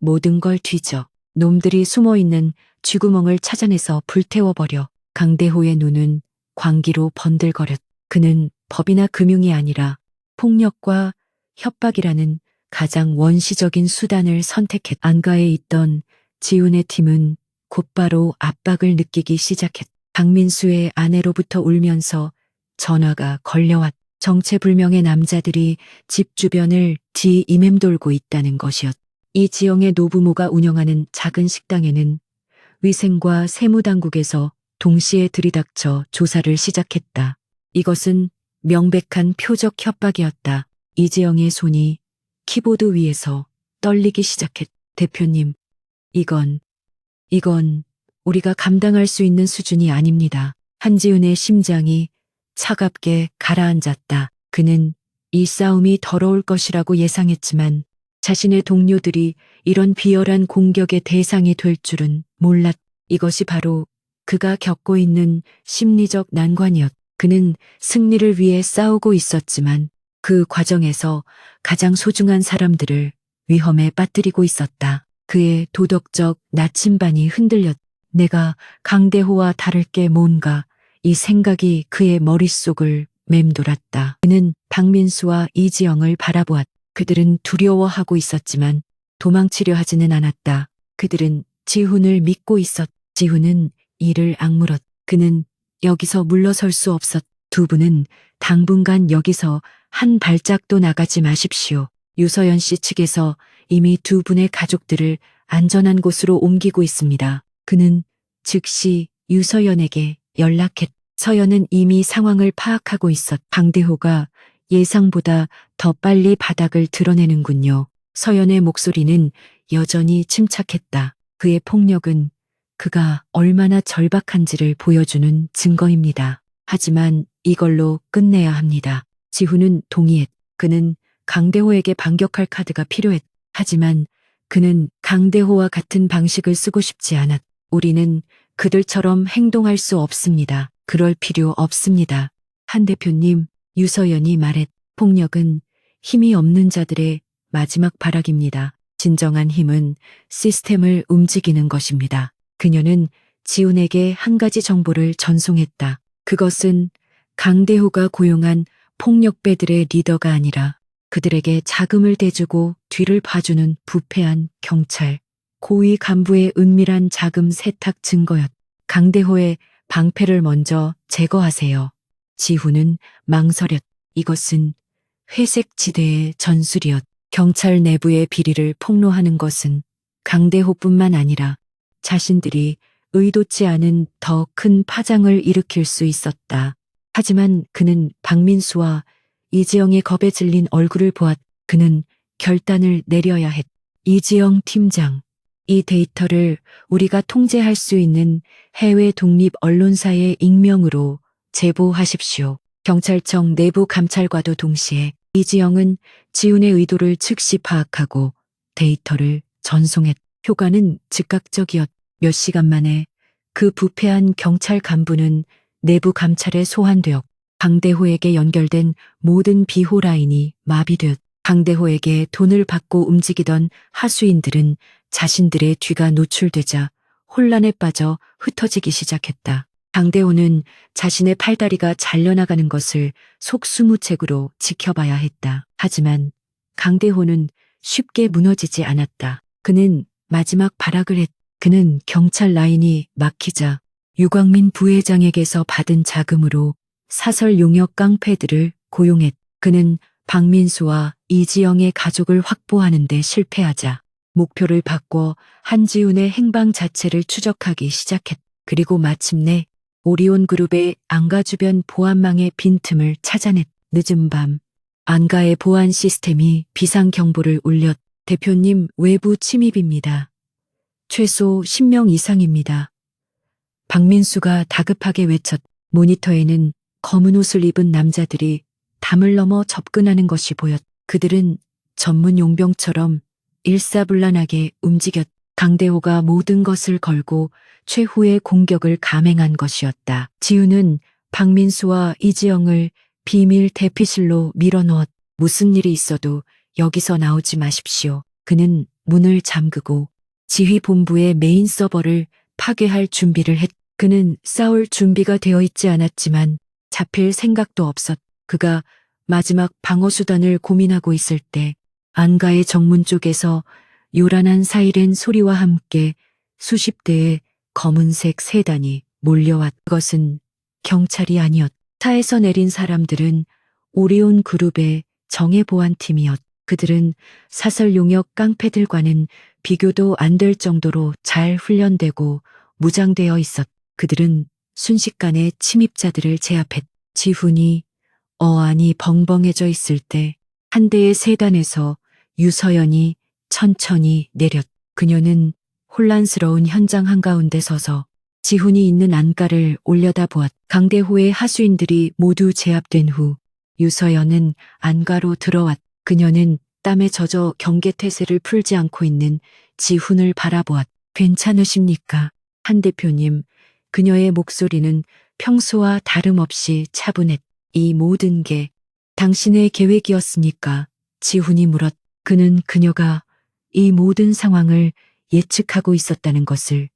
모든 걸 뒤져. 놈들이 숨어있는 쥐구멍을 찾아내서 불태워버려. 강대호의 눈은 광기로 번들거렸다. 그는 법이나 금융이 아니라 폭력과 협박이라는 가장 원시적인 수단을 선택했다. 안가에 있던 지훈의 팀은 곧바로 압박을 느끼기 시작했다. 박민수의 아내로부터 울면서 전화가 걸려왔다. 정체불명의 남자들이 집 주변을 뒤이맴돌고 있다는 것이었다. 이지영의 노부모가 운영하는 작은 식당에는 위생과 세무당국에서 동시에 들이닥쳐 조사를 시작했다. 이것은 명백한 표적 협박이었다. 이지영의 손이 키보드 위에서 떨리기 시작했다. 대표님, 이건 우리가 감당할 수 있는 수준이 아닙니다. 한지훈의 심장이 차갑게 가라앉았다. 그는 이 싸움이 더러울 것이라고 예상했지만 자신의 동료들이 이런 비열한 공격의 대상이 될 줄은 몰랐다. 이것이 바로 그가 겪고 있는 심리적 난관이었다. 그는 승리를 위해 싸우고 있었지만 그 과정에서 가장 소중한 사람들을 위험에 빠뜨리고 있었다. 그의 도덕적 나침반이 흔들렸다. 내가 강대호와 다를 게 뭔가, 이 생각이 그의 머릿속을 맴돌았다. 그는 박민수와 이지영을 바라보았다. 그들은 두려워하고 있었지만 도망치려 하지는 않았다. 그들은 지훈을 믿고 있었다. 지훈은 이를 악물었다. 그는 여기서 물러설 수 없었다. 두 분은 당분간 여기서 한 발짝도 나가지 마십시오. 유서연 씨 측에서 이미 두 분의 가족들을 안전한 곳으로 옮기고 있습니다. 그는 즉시 유서연에게 연락했다. 서연은 이미 상황을 파악하고 있었다. 강대호가 예상보다 더 빨리 바닥을 드러내는군요. 서연의 목소리는 여전히 침착했다. 그의 폭력은 그가 얼마나 절박한지를 보여주는 증거입니다. 하지만 이걸로 끝내야 합니다. 지훈은 동의했다. 그는 강대호에게 반격할 카드가 필요했다. 하지만 그는 강대호와 같은 방식을 쓰고 싶지 않았다. 우리는 그들처럼 행동할 수 없습니다. 그럴 필요 없습니다. 한 대표님, 유서연이 말했다. 폭력은 힘이 없는 자들의 마지막 발악입니다. 진정한 힘은 시스템을 움직이는 것입니다. 그녀는 지훈에게 한 가지 정보를 전송했다. 그것은 강대호가 고용한 폭력배들의 리더가 아니라 그들에게 자금을 대주고 뒤를 봐주는 부패한 경찰, 고위 간부의 은밀한 자금 세탁 증거였다. 강대호의 방패를 먼저 제거하세요. 지훈은 망설였다. 이것은 회색 지대의 전술이었다. 경찰 내부의 비리를 폭로하는 것은 강대호뿐만 아니라 자신들이 의도치 않은 더 큰 파장을 일으킬 수 있었다. 하지만 그는 박민수와 이지영의 겁에 질린 얼굴을 보았다. 그는 결단을 내려야 했다. 이지영 팀장, 이 데이터를 우리가 통제할 수 있는 해외 독립 언론사의 익명으로 제보하십시오. 경찰청 내부 감찰과도 동시에 이지영은 지훈의 의도를 즉시 파악하고 데이터를 전송했다. 효과는 즉각적이었다. 몇 시간 만에 그 부패한 경찰 간부는 내부 감찰에 소환되었고 강대호에게 연결된 모든 비호 라인이 마비되었다. 강대호에게 돈을 받고 움직이던 하수인들은 자신들의 뒤가 노출되자 혼란에 빠져 흩어지기 시작했다. 강대호는 자신의 팔다리가 잘려나가는 것을 속수무책으로 지켜봐야 했다. 하지만 강대호는 쉽게 무너지지 않았다. 그는 마지막 발악을 했다. 그는 경찰 라인이 막히자 유광민 부회장에게서 받은 자금으로 사설 용역 깡패들을 고용했다. 그는 박민수와 이지영의 가족을 확보하는 데 실패하자 목표를 바꿔 한지훈의 행방 자체를 추적하기 시작했다. 그리고 마침내 오리온 그룹의 안가 주변 보안망의 빈틈을 찾아냈다. 늦은 밤 안가의 보안 시스템이 비상경보를 울렸다. 대표님, 외부 침입입니다. 최소 10명 이상입니다. 박민수가 다급하게 외쳤다. 모니터에는 검은 옷을 입은 남자들이 담을 넘어 접근하는 것이 보였다. 그들은 전문 용병처럼 일사불란하게 움직였다. 강대호가 모든 것을 걸고 최후의 공격을 감행한 것이었다. 지훈은 박민수와 이지영을 비밀 대피실로 밀어넣었다. 무슨 일이 있어도 여기서 나오지 마십시오. 그는 문을 잠그고 지휘본부의 메인 서버를 파괴할 준비를 했다. 그는 싸울 준비가 되어 있지 않았지만 잡힐 생각도 없었다. 그가 마지막 방어수단을 고민하고 있을 때 안가의 정문 쪽에서 요란한 사이렌 소리와 함께 수십 대의 검은색 세단이 몰려왔다. 그것은 경찰이 아니었다. 차에서 내린 사람들은 오리온 그룹의 정예보안팀이었다. 그들은 사설 용역 깡패들과는 비교도 안 될 정도로 잘 훈련되고 무장되어 있었다. 그들은 순식간에 침입자들을 제압했다. 지훈이 어안이 벙벙해져 있을 때 한 대의 세단에서 유서연이 천천히 내렸다. 그녀는 혼란스러운 현장 한가운데 서서 지훈이 있는 안가를 올려다보았다. 강대호의 하수인들이 모두 제압된 후 유서연은 안가로 들어왔다. 그녀는 땀에 젖어 경계태세를 풀지 않고 있는 지훈을 바라보았다. 괜찮으십니까? 한 대표님, 그녀의 목소리는 평소와 다름없이 차분했. 이 모든 게 당신의 계획이었습니까? 지훈이 물었. 그는 그녀가 이 모든 상황을 예측하고 있었다는 것을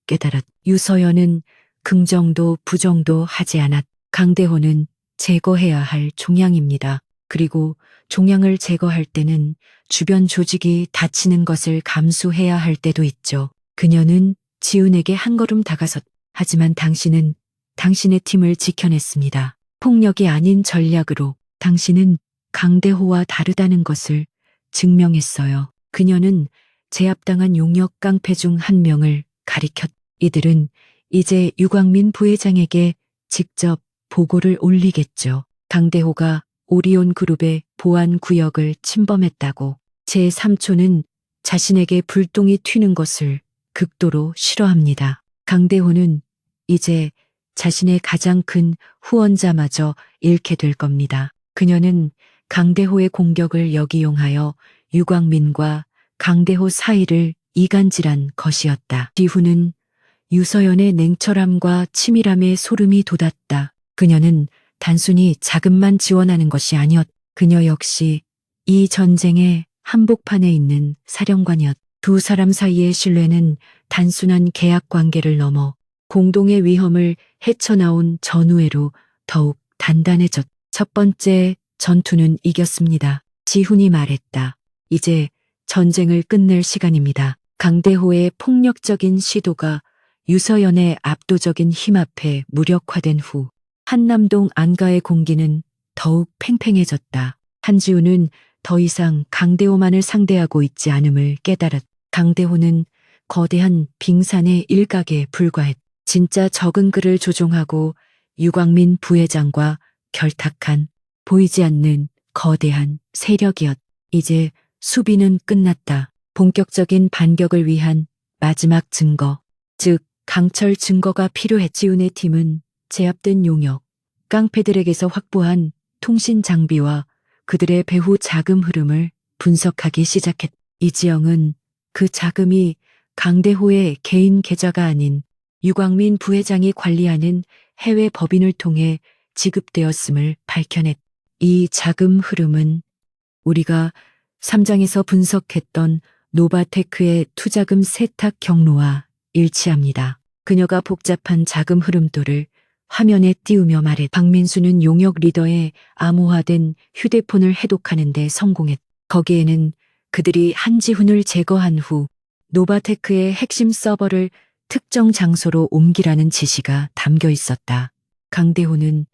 깨달았. 유서연은 긍정도 부정도 하지 않았. 강대호는 제거해야 할 종양입니다. 그리고 종양을 제거할 때는 주변 조직이 다치는 것을 감수해야 할 때도 있죠. 그녀는 지훈에게 한 걸음 다가섰. 하지만 당신은 당신의 팀을 지켜냈습니다. 폭력이 아닌 전략으로 당신은 강대호와 다르다는 것을 증명했어요. 그녀는 제압당한 용역 깡패 중 한 명을 가리켰. 이들은 이제 유광민 부회장에게 직접 보고를 올리겠죠. 강대호가 오리온 그룹의 보안 구역을 침범했다고. 제3초는 자신에게 불똥이 튀는 것을 극도로 싫어합니다. 강대호는 이제 자신의 가장 큰 후원자마저 잃게 될 겁니다. 그녀는 강대호의 공격을 역이용하여 유광민과 강대호 사이를 이간질한 것이었다. 지훈은 유서연의 냉철함과 치밀함에 소름이 돋았다. 그녀는 단순히 자금만 지원하는 것이 아니었. 그녀 역시 이 전쟁의 한복판에 있는 사령관이었. 두 사람 사이의 신뢰는 단순한 계약 관계를 넘어 공동의 위험을 헤쳐나온 전우회로 더욱 단단해졌. 첫 번째 전투는 이겼습니다. 지훈이 말했다. 이제 전쟁을 끝낼 시간입니다. 강대호의 폭력적인 시도가 유서연의 압도적인 힘 앞에 무력화된 후 한남동 안가의 공기는 더욱 팽팽해졌다. 한지우는 더 이상 강대호만을 상대하고 있지 않음을 깨달았. 강대호는 거대한 빙산의 일각에 불과했. 진짜 적은 그를 조종하고 유광민 부회장과 결탁한 보이지 않는 거대한 세력이었. 이제 수비는 끝났다. 본격적인 반격을 위한 마지막 증거, 즉 강철 증거가 필요했. 지훈의 팀은 제압된 용역, 깡패들에게서 확보한 통신 장비와 그들의 배후 자금 흐름을 분석하기 시작했. 이지영은 그 자금이 강대호의 개인 계좌가 아닌 유광민 부회장이 관리하는 해외 법인을 통해 지급되었음을 밝혀냈. 이 자금 흐름은 우리가 3장에서 분석했던 노바테크의 투자금 세탁 경로와 일치합니다. 그녀가 복잡한 자금 흐름도를 화면에 띄우며 말했. 박민수는 용역 리더의 암호화된 휴대폰을 해독하는 데 성공했. 거기에는 그들이 한지훈을 제거한 후 노바테크의 핵심 서버를 특정 장소로 옮기라는 지시가 담겨 있었다. 강대호는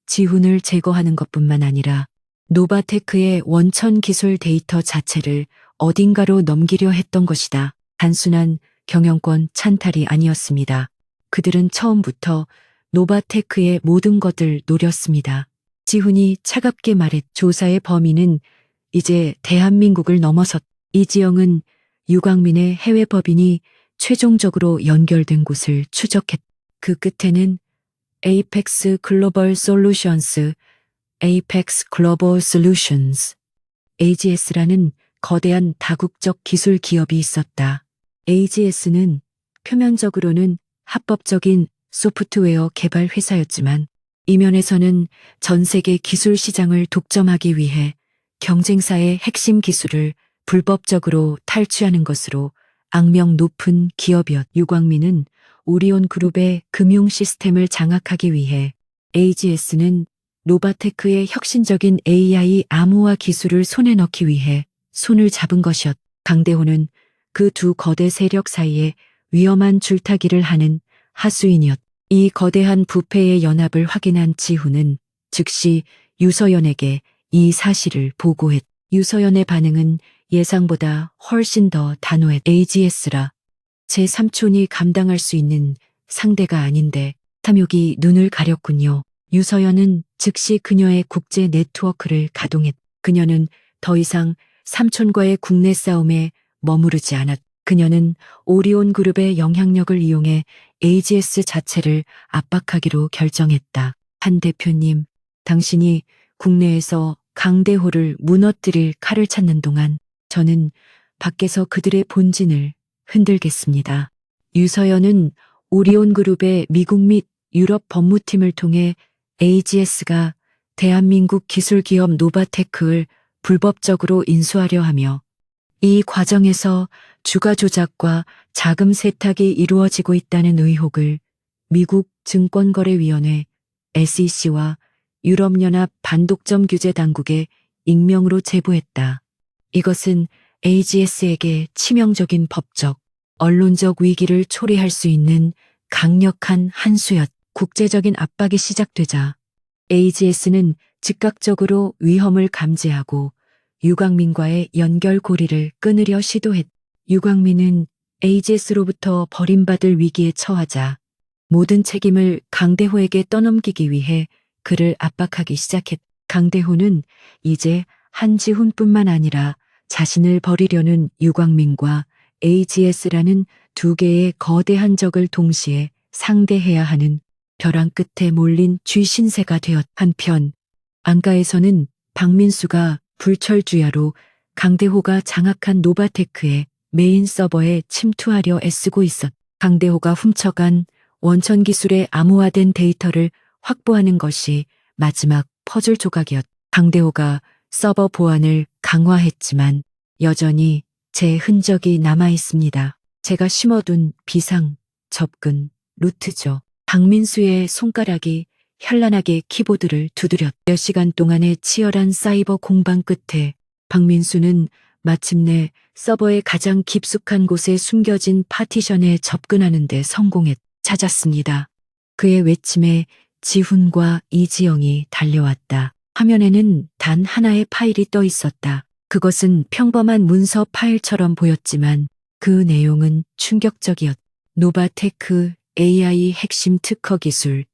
지훈을 제거하는 것뿐만 아니라 노바테크의 원천 기술 데이터 자체를 어딘가로 넘기려 했던 것이다. 단순한 경영권 찬탈이 아니었습니다. 그들은 처음부터 노바테크의 모든 것을 노렸습니다. 지훈이 차갑게 말했. 조사의 범위는 이제 대한민국을 넘어섰. 이지영은 유광민의 해외 법인이 최종적으로 연결된 곳을 추적했. 그 끝에는 에이펙스 글로벌 솔루션스, 에이펙스 글로벌 솔루션스, AGS라는 거대한 다국적 기술 기업이 있었다. AGS는 표면적으로는 합법적인 소프트웨어 개발 회사였지만 이면에서는 전 세계 기술 시장을 독점하기 위해 경쟁사의 핵심 기술을 불법적으로 탈취하는 것으로 악명 높은 기업이었. 유광민은 오리온 그룹의 금융 시스템을 장악하기 위해, AGS는 노바테크의 혁신적인 AI 암호화 기술을 손에 넣기 위해 손을 잡은 것이었. 강대호는 그 두 거대 세력 사이에 위험한 줄타기를 하는 하수인이었. 이 거대한 부패의 연합을 확인한 지훈은 즉시 유서연에게 이 사실을 보고했. 유서연의 반응은 예상보다 훨씬 더 단호했. AGS라 제3촌이 감당할 수 있는 상대가 아닌데. 탐욕이 눈을 가렸군요. 유서연은 즉시 그녀의 국제 네트워크를 가동했. 그녀는 더 이상 삼촌과의 국내 싸움에 머무르지 않았. 그녀는 오리온 그룹의 영향력을 이용해 AGS 자체를 압박하기로 결정했다. 한 대표님, 당신이 국내에서 강대호를 무너뜨릴 칼을 찾는 동안 저는 밖에서 그들의 본진을 흔들겠습니다. 유서연은 오리온그룹의 미국 및 유럽 법무팀을 통해 AGS가 대한민국 기술기업 노바테크를 불법적으로 인수하려 하며 이 과정에서 주가 조작과 자금 세탁이 이루어지고 있다는 의혹을 미국 증권거래위원회 SEC와 유럽연합 반독점 규제 당국에 익명으로 제보했다. 이것은 AGS에게 치명적인 법적, 언론적 위기를 초래할 수 있는 강력한 한 수였. 국제적인 압박이 시작되자 AGS는 즉각적으로 위험을 감지하고 유광민과의 연결고리를 끊으려 시도했다. 유광민은 AGS로부터 버림받을 위기에 처하자 모든 책임을 강대호에게 떠넘기기 위해 그를 압박하기 시작했다. 강대호는 이제 한지훈뿐만 아니라 자신을 버리려는 유광민과 AGS라는 두 개의 거대한 적을 동시에 상대해야 하는 벼랑 끝에 몰린 쥐신세가 되었. 한편 안가에서는 박민수가 불철주야로 강대호가 장악한 노바테크의 메인 서버에 침투하려 애쓰고 있었. 강대호가 훔쳐간 원천 기술의 암호화된 데이터를 확보하는 것이 마지막 퍼즐 조각이었. 강대호가 서버 보안을 강화했지만 여전히 제 흔적이 남아 있습니다. 제가 심어둔 비상, 접근, 루트죠. 박민수의 손가락이 현란하게 키보드를 두드렸. 몇 시간 동안의 치열한 사이버 공방 끝에 박민수는 마침내 서버의 가장 깊숙한 곳에 숨겨진 파티션에 접근하는 데 성공했. 찾았습니다. 그의 외침에 지훈과 이지영이 달려왔다. 화면에는 단 하나의 파일이 떠 있었다. 그것은 평범한 문서 파일처럼 보였지만 그 내용은 충격적이었다. 노바테크 AI 핵심 특허 기술,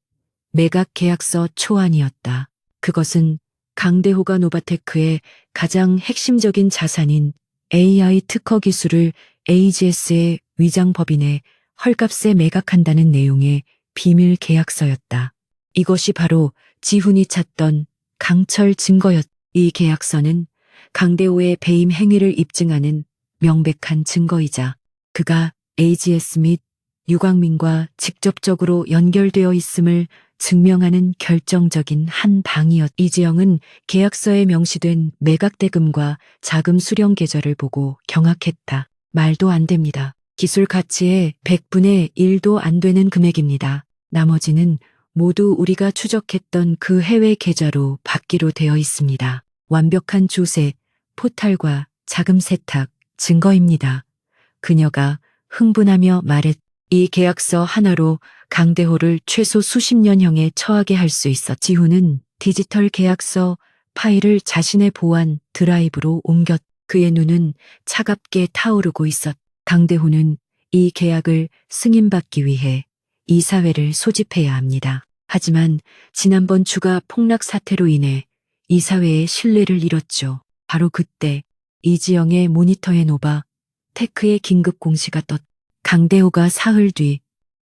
매각 계약서 초안이었다. 그것은 강대호가 노바테크의 가장 핵심적인 자산인 AI 특허 기술을 AGS의 위장 법인에 헐값에 매각한다는 내용의 비밀 계약서였다. 이것이 바로 지훈이 찾던 강철 증거였다. 이 계약서는 강대호의 배임 행위를 입증하는 명백한 증거이자 그가 AGS 및 유광민과 직접적으로 연결되어 있음을 증명하는 결정적인 한 방이었다. 이지영은 계약서에 명시된 매각 대금과 자금 수령 계좌를 보고 경악했다. 말도 안 됩니다. 기술 가치의 100분의 1도 안 되는 금액입니다. 나머지는 모두 우리가 추적했던 그 해외 계좌로 받기로 되어 있습니다. 완벽한 조세, 포탈과 자금 세탁, 증거입니다. 그녀가 흥분하며 말했다. 이 계약서 하나로 강대호를 최소 수십 년형에 처하게 할 수 있었. 지훈은 디지털 계약서 파일을 자신의 보안 드라이브로 옮겼. 그의 눈은 차갑게 타오르고 있었. 강대호는 이 계약을 승인받기 위해 이사회를 소집해야 합니다. 하지만 지난번 주가 폭락 사태로 인해 이사회의 신뢰를 잃었죠. 바로 그때 이지영의 모니터에 노바 테크의 긴급 공시가 떴. 강대호가 사흘 뒤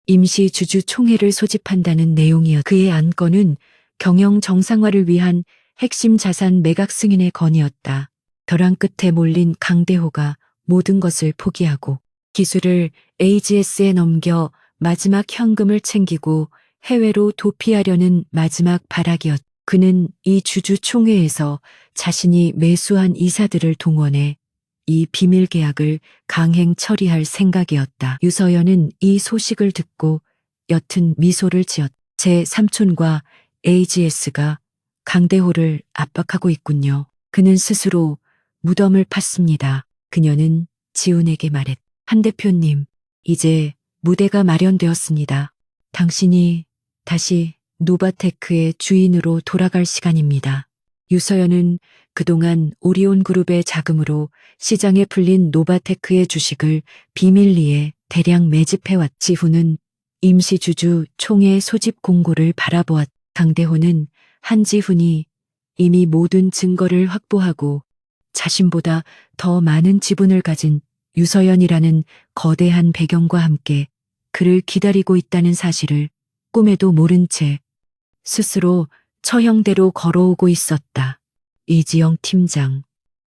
임시 주주 총회를 소집한다는 내용이었. 그의 안건은 경영 정상화를 위한 핵심 자산 매각 승인의 건이었다. 벼랑 끝에 몰린 강대호가 모든 것을 포기하고 기술을 AGS에 넘겨 마지막 현금을 챙기고 해외로 도피하려는 마지막 발악이었. 그는 이 주주 총회에서 자신이 매수한 이사들을 동원해 이 비밀 계약을 강행 처리할 생각이었다. 유서연은 이 소식을 듣고 옅은 미소를 지었. 제 삼촌과 AGS가 강대호를 압박하고 있군요. 그는 스스로 무덤을 팠습니다. 그녀는 지훈에게 말했. 한 대표님, 이제 무대가 마련되었습니다. 당신이 다시 노바테크의 주인으로 돌아갈 시간입니다. 유서연은 그동안 오리온그룹의 자금으로 시장에 풀린 노바테크의 주식을 비밀리에 대량 매집해왔. 지훈은 임시주주 총회 소집 공고를 바라보았. 강대호는 한지훈이 이미 모든 증거를 확보하고 자신보다 더 많은 지분을 가진 유서연이라는 거대한 배경과 함께 그를 기다리고 있다는 사실을 꿈에도 모른 채 스스로 처형대로 걸어오고 있었다. 이지영 팀장,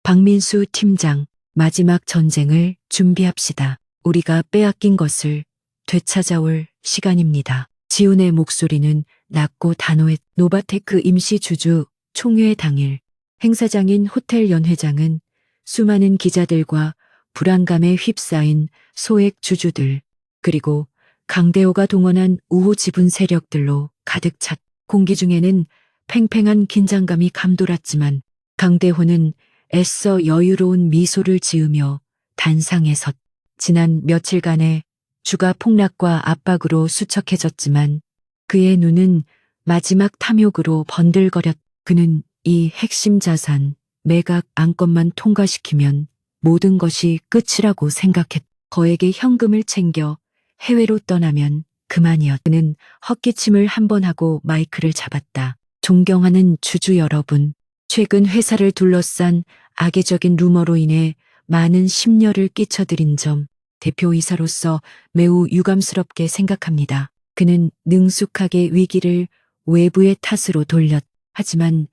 박민수 팀장, 마지막 전쟁을 준비합시다. 우리가 빼앗긴 것을 되찾아올 시간입니다. 지훈의 목소리는 낮고 단호했. 노바테크 임시 주주 총회 당일 행사장인 호텔 연회장은 수많은 기자들과 불안감에 휩싸인 소액 주주들 그리고 강대호가 동원한 우호 지분 세력들로 가득 찼. 공기 중에는 팽팽한 긴장감이 감돌았지만 강대호는 애써 여유로운 미소를 지으며 단상에 섰. 지난 며칠간의 주가 폭락과 압박으로 수척해졌지만 그의 눈은 마지막 탐욕으로 번들거렸. 그는 이 핵심 자산 매각 안건만 통과시키면 모든 것이 끝이라고 생각했. 거액의 현금을 챙겨 해외로 떠나면 그만이었. 그는 헛기침을 한 번 하고 마이크를 잡았다. 존경하는 주주 여러분, 최근 회사를 둘러싼 악의적인 루머로 인해 많은 심려를 끼쳐드린 점 대표이사로서 매우 유감스럽게 생각합니다. 그는 능숙하게 위기를 외부의 탓으로 돌렸. 하지만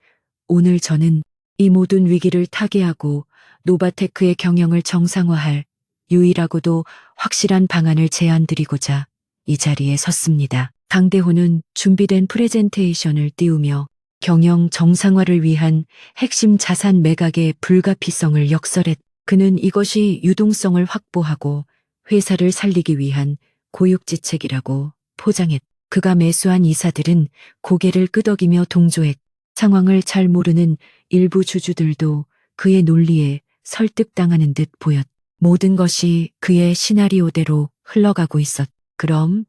오늘 저는 이 모든 위기를 타개하고 노바테크의 경영을 정상화할 유일하고도 확실한 방안을 제안드리고자 이 자리에 섰습니다. 강대호는 준비된 프레젠테이션을 띄우며 경영 정상화를 위한 핵심 자산 매각의 불가피성을 역설했. 그는 이것이 유동성을 확보하고 회사를 살리기 위한 고육지책이라고 포장했. 그가 매수한 이사들은 고개를 끄덕이며 동조했. 상황을 잘 모르는 일부 주주들도 그의 논리에 설득당하는 듯 보였. 모든 것이 그의 시나리오대로 흘러가고 있었. 그럼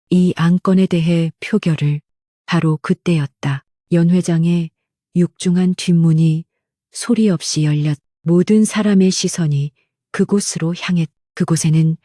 이 안건에 대해 표결을. 바로 그때였다. 연회장의 육중한 뒷문이 소리 없이 열렸. 모든 사람의 시선이 그곳으로 향했. 그곳에는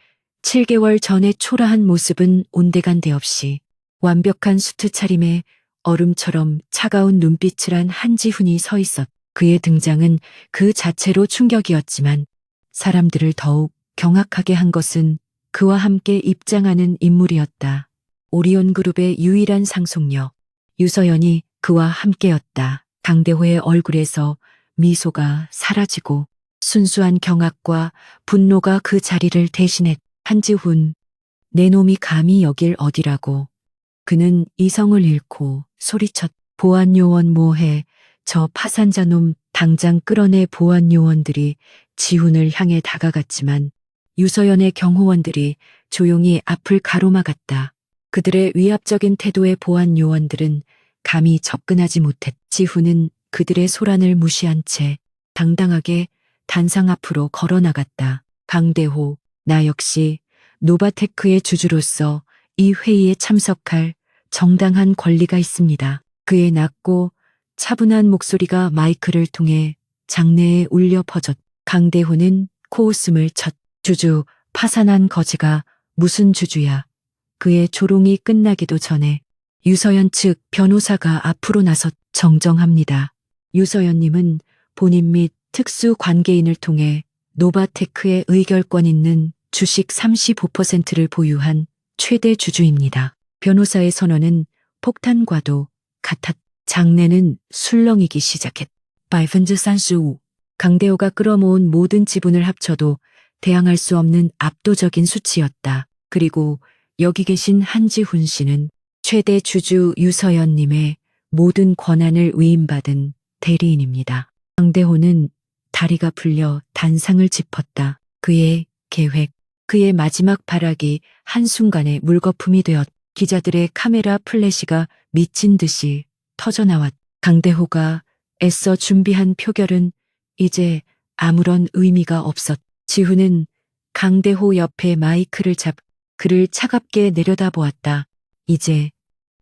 7개월 전의 초라한 모습은 온데간데 없이 완벽한 수트 차림에 얼음처럼 차가운 눈빛을 한 한지훈이 서 있었. 그의 등장은 그 자체로 충격이었지만 사람들을 더욱 경악하게 한 것은 그와 함께 입장하는 인물이었다. 오리온그룹의 유일한 상속녀 유서연이 그와 함께였다. 강대호의 얼굴에서 미소가 사라지고 순수한 경악과 분노가 그 자리를 대신했. 한지훈, 내 놈이 감히 여길 어디라고. 그는 이성을 잃고 소리쳤. 보안요원 뭐해. 저 파산자 놈 당장 끌어내. 보안요원들이 지훈을 향해 다가갔지만 유서연의 경호원들이 조용히 앞을 가로막았다. 그들의 위압적인 태도에 보안요원들은 감히 접근하지 못했. 지훈은 그들의 소란을 무시한 채 당당하게 단상 앞으로 걸어나갔다. 강대호, 나 역시 노바테크의 주주로서 이 회의에 참석할 정당한 권리가 있습니다. 그의 낮고 차분한 목소리가 마이크를 통해 장내에 울려 퍼졌. 강대호는 코웃음을 쳤. 주주, 파산한 거지가 무슨 주주야. 그의 조롱이 끝나기도 전에 유서연 측 변호사가 앞으로 나서 정정합니다. 유서연님은 본인 및 특수 관계인을 통해 노바테크의 의결권 있는 주식 35%를 보유한 최대 주주입니다. 변호사의 선언은 폭탄과도 같았. 장내는 술렁이기 시작했. 35%. 강대호가 끌어모은 모든 지분을 합쳐도 대항할 수 없는 압도적인 수치였다. 그리고 여기 계신 한지훈 씨는 최대 주주 유서연님의 모든 권한을 위임받은 대리인입니다. 강대호는 다리가 풀려 단상을 짚었다. 그의 계획, 그의 마지막 발악이 한순간에 물거품이 되었. 기자들의 카메라 플래시가 미친 듯이 터져나왔. 강대호가 애써 준비한 표결은 이제 아무런 의미가 없었. 지훈은 강대호 옆에 마이크를 잡 그를 차갑게 내려다보았다. 이제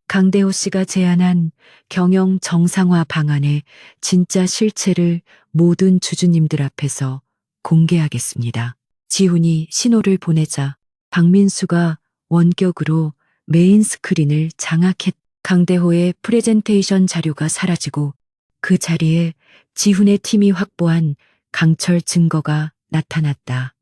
강대호 씨가 제안한 경영 정상화 방안의 진짜 실체를 모든 주주님들 앞에서 공개하겠습니다. 지훈이 신호를 보내자 박민수가 원격으로 메인 스크린을 장악했. 강대호의 프레젠테이션 자료가 사라지고 그 자리에 지훈의 팀이 확보한 강철 증거가 나타났다.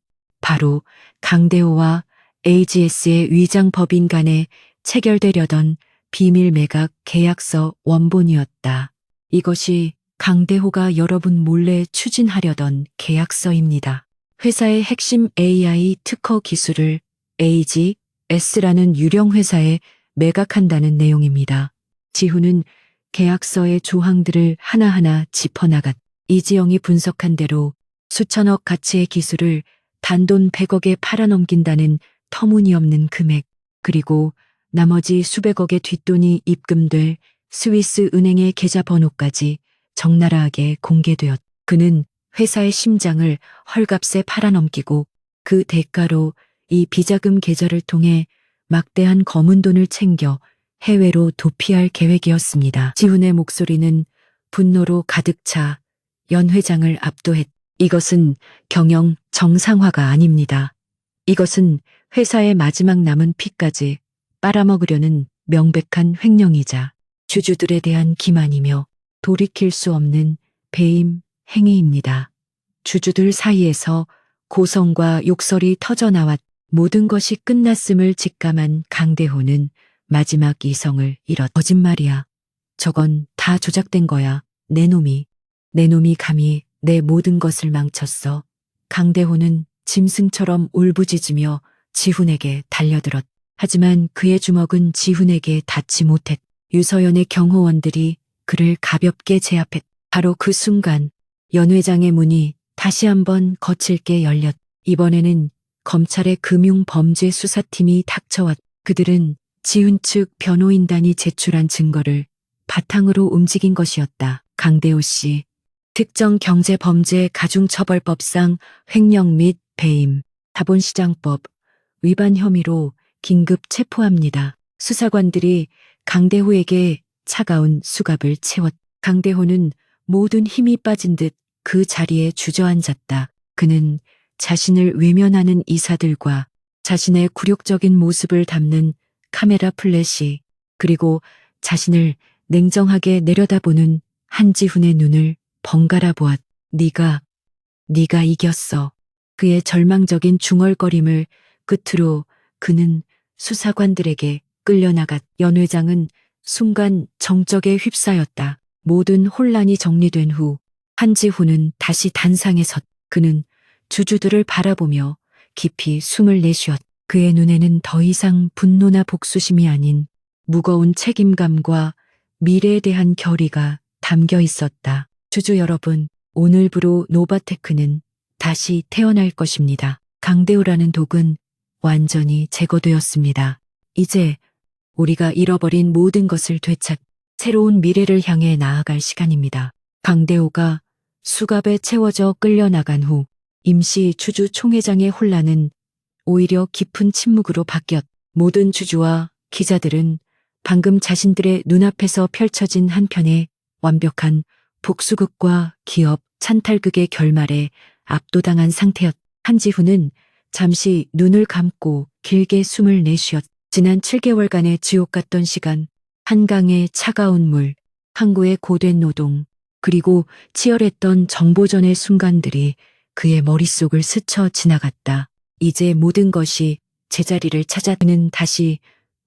바로 강대호와 AGS의 위장 법인 간에 체결되려던 비밀 매각 계약서 원본이었다. 이것이 강대호가 여러분 몰래 추진하려던 계약서입니다. 회사의 핵심 AI 특허 기술을 AG S라는 유령 회사에 매각한다는 내용입니다. 지훈은 계약서의 조항들을 하나하나 짚어나갔. 이지영이 분석한 대로 수천억 가치의 기술을 단돈 100억에 팔아넘긴다는 터무니없는 금액, 그리고 나머지 수백억의 뒷돈이 입금될 스위스 은행의 계좌번호까지 적나라하게 공개되었. 그는 회사의 심장을 헐값에 팔아넘기고 그 대가로 이 비자금 계좌를 통해 막대한 검은 돈을 챙겨 해외로 도피할 계획이었습니다. 지훈의 목소리는 분노로 가득 차 연 회장을 압도했. 이것은 경영 정상화가 아닙니다. 이것은 회사의 마지막 남은 피까지 빨아먹으려는 명백한 횡령이자 주주들에 대한 기만이며 돌이킬 수 없는 배임 행위입니다. 주주들 사이에서 고성과 욕설이 터져나왔. 모든 것이 끝났음을 직감한 강대호는 마지막 이성을 잃었. 거짓말이야. 저건 다 조작된 거야. 내 놈이 감히 내 모든 것을 망쳤어. 강대호는 짐승처럼 울부짖으며 지훈에게 달려들었. 하지만 그의 주먹은 지훈에게 닿지 못했. 유서연의 경호원들이 그를 가볍게 제압했. 바로 그 순간 연 회장의 문이 다시 한번 거칠게 열렸. 이번에는 검찰의 금융범죄수사팀이 닥쳐왔. 그들은 지훈 측 변호인단이 제출한 증거를 바탕으로 움직인 것이었다. 강대호 씨, 특정경제범죄 가중처벌법상 횡령 및 배임, 자본시장법 위반 혐의로 긴급 체포합니다. 수사관들이 강대호에게 차가운 수갑을 채웠. 강대호는 모든 힘이 빠진 듯 그 자리에 주저앉았다. 그는 자신을 외면하는 이사들과 자신의 굴욕적인 모습을 담는 카메라 플래시, 그리고 자신을 냉정하게 내려다보는 한지훈의 눈을 번갈아 보았. 네가 이겼어. 그의 절망적인 중얼거림을 끝으로 그는 수사관들에게 끌려나갔. 연 회장은 순간 정적에 휩싸였다. 모든 혼란이 정리된 후 한지훈은 다시 단상에 섰. 그는 주주들을 바라보며 깊이 숨을 내쉬었. 그의 눈에는 더 이상 분노나 복수심이 아닌 무거운 책임감과 미래에 대한 결의가 담겨 있었다. 주주 여러분, 오늘부로 노바테크는 다시 태어날 것입니다. 강대호라는 독은 완전히 제거되었습니다. 이제 우리가 잃어버린 모든 것을 되찾 새로운 미래를 향해 나아갈 시간입니다. 강대호가 수갑에 채워져 끌려나간 후 임시 주주 총회장의 혼란은 오히려 깊은 침묵으로 바뀌었. 모든 주주와 기자들은 방금 자신들의 눈앞에서 펼쳐진 한편의 완벽한 복수극과 기업 찬탈극의 결말에 압도당한 상태였. 한지훈은 잠시 눈을 감고 길게 숨을 내쉬었. 지난 7개월간의 지옥 같던 시간, 한강의 차가운 물, 항구의 고된 노동, 그리고 치열했던 정보전의 순간들이 그의 머릿속을 스쳐 지나갔다. 이제 모든 것이 제자리를 찾아. 그는 다시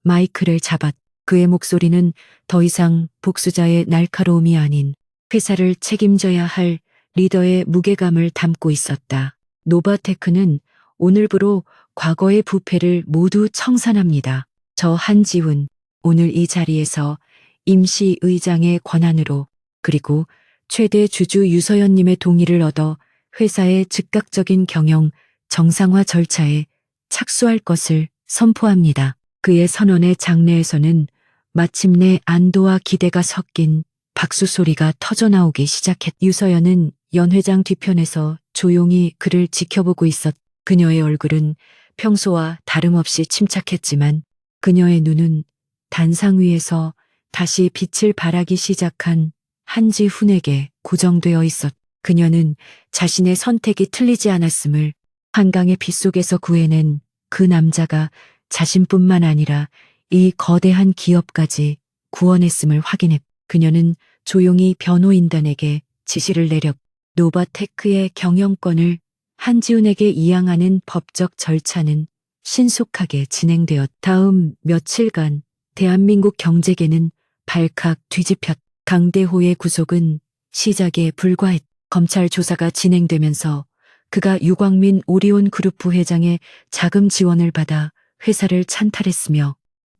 마이크를 잡았. 그의 목소리는 더 이상 복수자의 날카로움이 아닌 회사를 책임져야 할 리더의 무게감을 담고 있었다. 노바테크는 오늘부로 과거의 부패를 모두 청산합니다. 저 한지훈, 오늘 이 자리에서 임시 의장의 권한으로, 그리고 최대 주주 유서연님의 동의를 얻어 회사의 즉각적인 경영 정상화 절차에 착수할 것을 선포합니다. 그의 선언의 장내에서는 마침내 안도와 기대가 섞인 박수 소리가 터져나오기 시작했. 유서연은 연 회장 뒤편에서 조용히 그를 지켜보고 있었. 그녀의 얼굴은 평소와 다름없이 침착했지만 그녀의 눈은 단상 위에서 다시 빛을 발하기 시작한 한지훈에게 고정되어 있었. 그녀는 자신의 선택이 틀리지 않았음을 한강의 빗속에서 구해낸 그 남자가 자신뿐만 아니라 이 거대한 기업까지 구원했음을 확인했. 그녀는 조용히 변호인단에게 지시를 내렸. 노바테크의 경영권을 한지훈에게 이양하는 법적 절차는 신속하게 진행되었. 다음 며칠간 대한민국 경제계는 발칵 뒤집혔. 강대호의 구속은 시작에 불과했. 검찰 조사가 진행되면서 그가 유광민 오리온 그룹 부회장의 자금 지원을 받아 회사를 찬탈했으며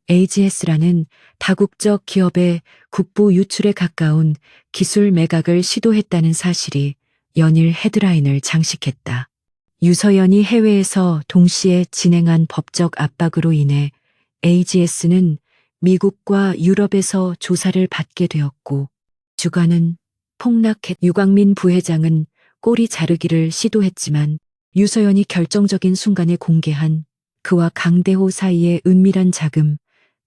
AGS라는 다국적 기업의 국부 유출에 가까운 기술 매각을 시도했다는 사실이 연일 헤드라인을 장식했다. 유서연이 해외에서 동시에 진행한 법적 압박으로 인해 AGS는 미국과 유럽에서 조사를 받게 되었고 주가는 폭락했. 유광민 부회장은 꼬리 자르기를 시도했지만 유서연이 결정적인 순간에 공개한 그와 강대호 사이의 은밀한 자금,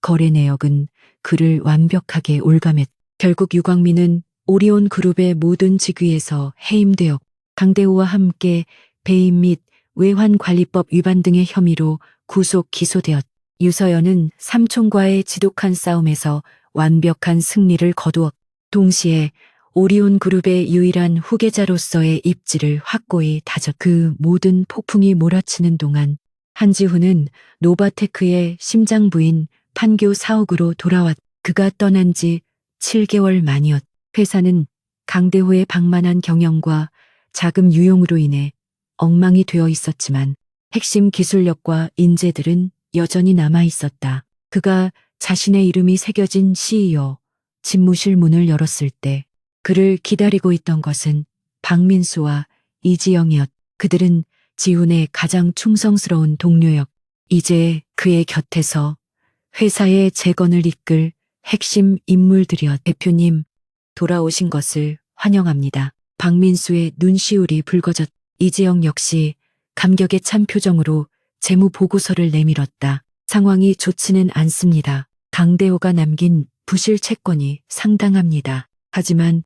거래 내역은 그를 완벽하게 올감했. 결국 유광민은 오리온 그룹의 모든 직위에서 해임되었고 강대호와 함께 배임 및 외환관리법 위반 등의 혐의로 구속 기소되었. 유서연은 삼촌과의 지독한 싸움에서 완벽한 승리를 거두었. 동시에 오리온 그룹의 유일한 후계자로서의 입지를 확고히 다졌. 그 모든 폭풍이 몰아치는 동안 한지훈은 노바테크의 심장부인 판교 사옥으로 돌아왔. 그가 떠난 지 7개월 만이었. 회사는 강대호의 방만한 경영과 자금 유용으로 인해 엉망이 되어 있었지만 핵심 기술력과 인재들은 여전히 남아 있었다. 그가 자신의 이름이 새겨진 CEO 집무실 문을 열었을 때 그를 기다리고 있던 것은 박민수와 이지영이었. 그들은 지훈의 가장 충성스러운 동료였. 이제 그의 곁에서 회사의 재건을 이끌 핵심 인물들이었. 대표님, 돌아오신 것을 환영합니다. 박민수의 눈시울이 붉어졌. 이지영 역시 감격에 찬 표정으로 재무 보고서를 내밀었다. 상황이 좋지는 않습니다. 강대호가 남긴 부실 채권이 상당합니다. 하지만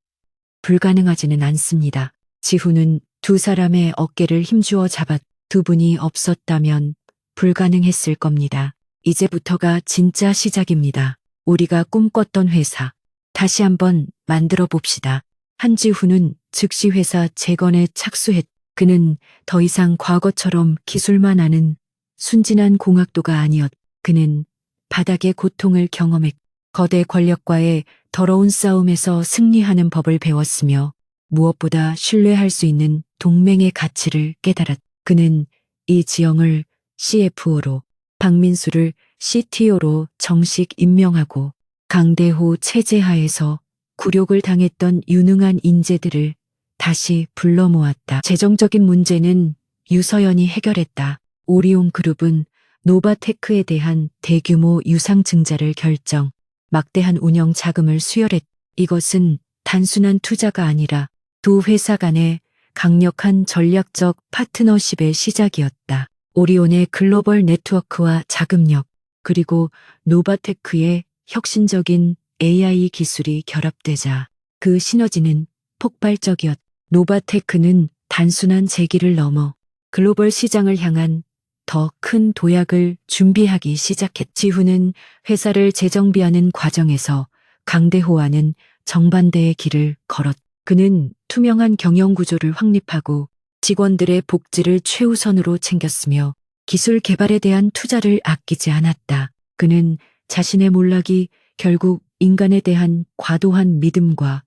불가능하지는 않습니다. 지훈은 두 사람의 어깨를 힘주어 잡았. 두 분이 없었다면 불가능했을 겁니다. 이제부터가 진짜 시작입니다. 우리가 꿈꿨던 회사, 다시 한번 만들어 봅시다. 한지훈은 즉시 회사 재건에 착수했. 그는 더 이상 과거처럼 기술만 아는 순진한 공학도가 아니었. 그는 바닥의 고통을 경험했. 거대 권력과의 더러운 싸움에서 승리하는 법을 배웠으며 무엇보다 신뢰할 수 있는 동맹의 가치를 깨달았. 그는 이지영을 CFO로, 박민수를 CTO로 정식 임명하고 강대호 체제 하에서 굴욕을 당했던 유능한 인재들을 다시 불러 모았다. 재정적인 문제는 유서연이 해결했다. 오리온 그룹은 노바테크에 대한 대규모 유상증자를 결정, 막대한 운영 자금을 수혈했. 이것은 단순한 투자가 아니라 두 회사 간의 강력한 전략적 파트너십의 시작이었다. 오리온의 글로벌 네트워크와 자금력, 그리고 노바테크의 혁신적인 AI 기술이 결합되자 그 시너지는 폭발적이었다. 노바테크는 단순한 제기를 넘어 글로벌 시장을 향한 더 큰 도약을 준비하기 시작했. 지훈은 회사를 재정비하는 과정에서 강대호와는 정반대의 길을 걸었. 그는 투명한 경영 구조를 확립하고 직원들의 복지를 최우선으로 챙겼으며 기술 개발에 대한 투자를 아끼지 않았다. 그는 자신의 몰락이 결국 인간에 대한 과도한 믿음과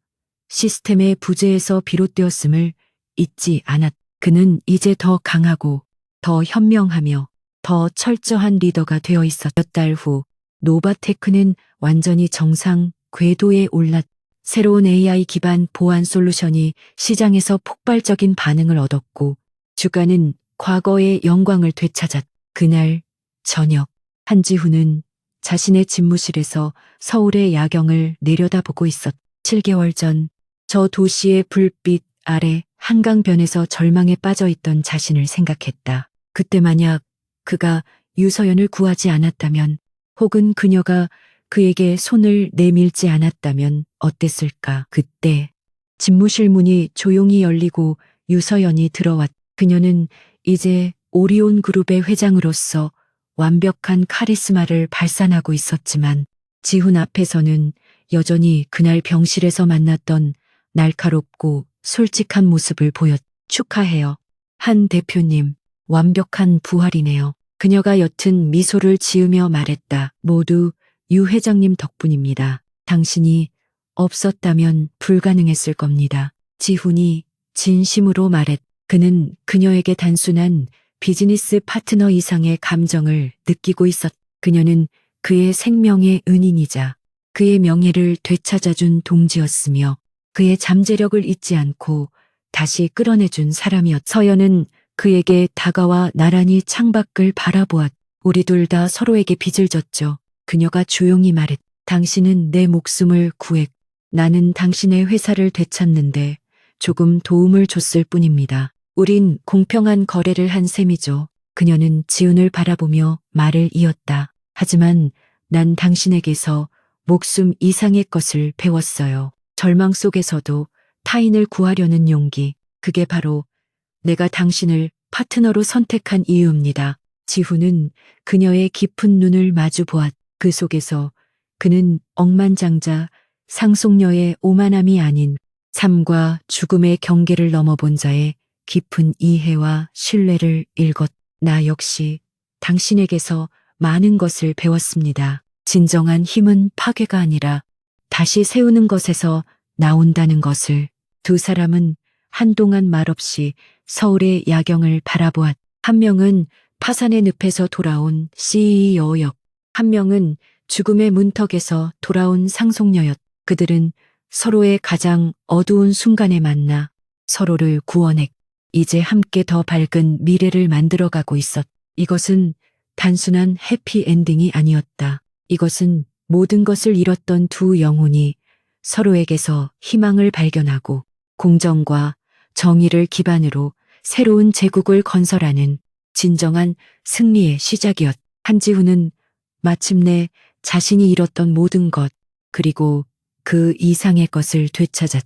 시스템의 부재에서 비롯되었음을 잊지 않았. 그는 이제 더 강하고 더 현명하며 더 철저한 리더가 되어 있었. 몇 달 후 노바테크는 완전히 정상 궤도에 올랐. 새로운 AI 기반 보안 솔루션이 시장에서 폭발적인 반응을 얻었고 주가는 과거의 영광을 되찾았. 그날 저녁 한지훈은 자신의 집무실에서 서울의 야경을 내려다보고 있었. 7개월 전 저 도시의 불빛 아래 한강변에서 절망에 빠져있던 자신을 생각했다. 그때 만약 그가 유서연을 구하지 않았다면 혹은 그녀가 그에게 손을 내밀지 않았다면 어땠을까. 그때 집무실 문이 조용히 열리고 유서연이 들어왔. 그녀는 이제 오리온 그룹의 회장으로서 완벽한 카리스마를 발산하고 있었지만 지훈 앞에서는 여전히 그날 병실에서 만났던 날카롭고 솔직한 모습을 보였. 축하해요. 한 대표님, 완벽한 부활이네요. 그녀가 옅은 미소를 지으며 말했다. 모두 유 회장님 덕분입니다. 당신이 없었다면 불가능했을 겁니다. 지훈이 진심으로 말했. 그는 그녀에게 단순한 비즈니스 파트너 이상의 감정을 느끼고 그녀는 그의 생명의 은인이자 그의 명예를 되찾아준 동지였으며 그의 잠재력을 잊지 않고 다시 끌어내준 서연은 그에게 다가와 나란히 창밖을 바라보았. 우리 둘 다 서로에게 빚을 졌죠. 그녀가 조용히 말했. 당신은 내 목숨을 나는 당신의 회사를 되찾는데 조금 도움을 줬을 뿐입니다. 우린 공평한 거래를 한 셈이죠. 그녀는 지훈을 바라보며 말을 이었다. 하지만 난 당신에게서 목숨 이상의 것을 배웠어요. 절망 속에서도 타인을 구하려는 용기. 그게 바로 내가 당신을 파트너로 선택한 이유입니다. 지훈은 그녀의 깊은 눈을 마주 보았. 그 속에서 그는 억만장자 상속녀의 오만함이 아닌 삶과 죽음의 경계를 넘어본 자의 깊은 이해와 신뢰를 읽었. 나 역시 당신에게서 많은 것을 배웠습니다. 진정한 힘은 파괴가 아니라 다시 세우는 것에서 나온다는 것을. 두 사람은 한동안 말없이 서울의 야경을 바라보았. 한 명은 파산의 늪에서 돌아온 CEO였. 한 명은 죽음의 문턱에서 돌아온 상속녀였. 그들은 서로의 가장 어두운 순간에 만나 서로를 구원했. 이제 함께 더 밝은 미래를 만들어가고 있었. 이것은 단순한 해피엔딩이 아니었다. 이것은 모든 것을 잃었던 두 영혼이 서로에게서 희망을 발견하고 공정과 정의를 기반으로 새로운 제국을 건설하는 진정한 승리의 시작이었. 한지훈은 마침내 자신이 잃었던 모든 것, 그리고 그 이상의 것을 되찾았.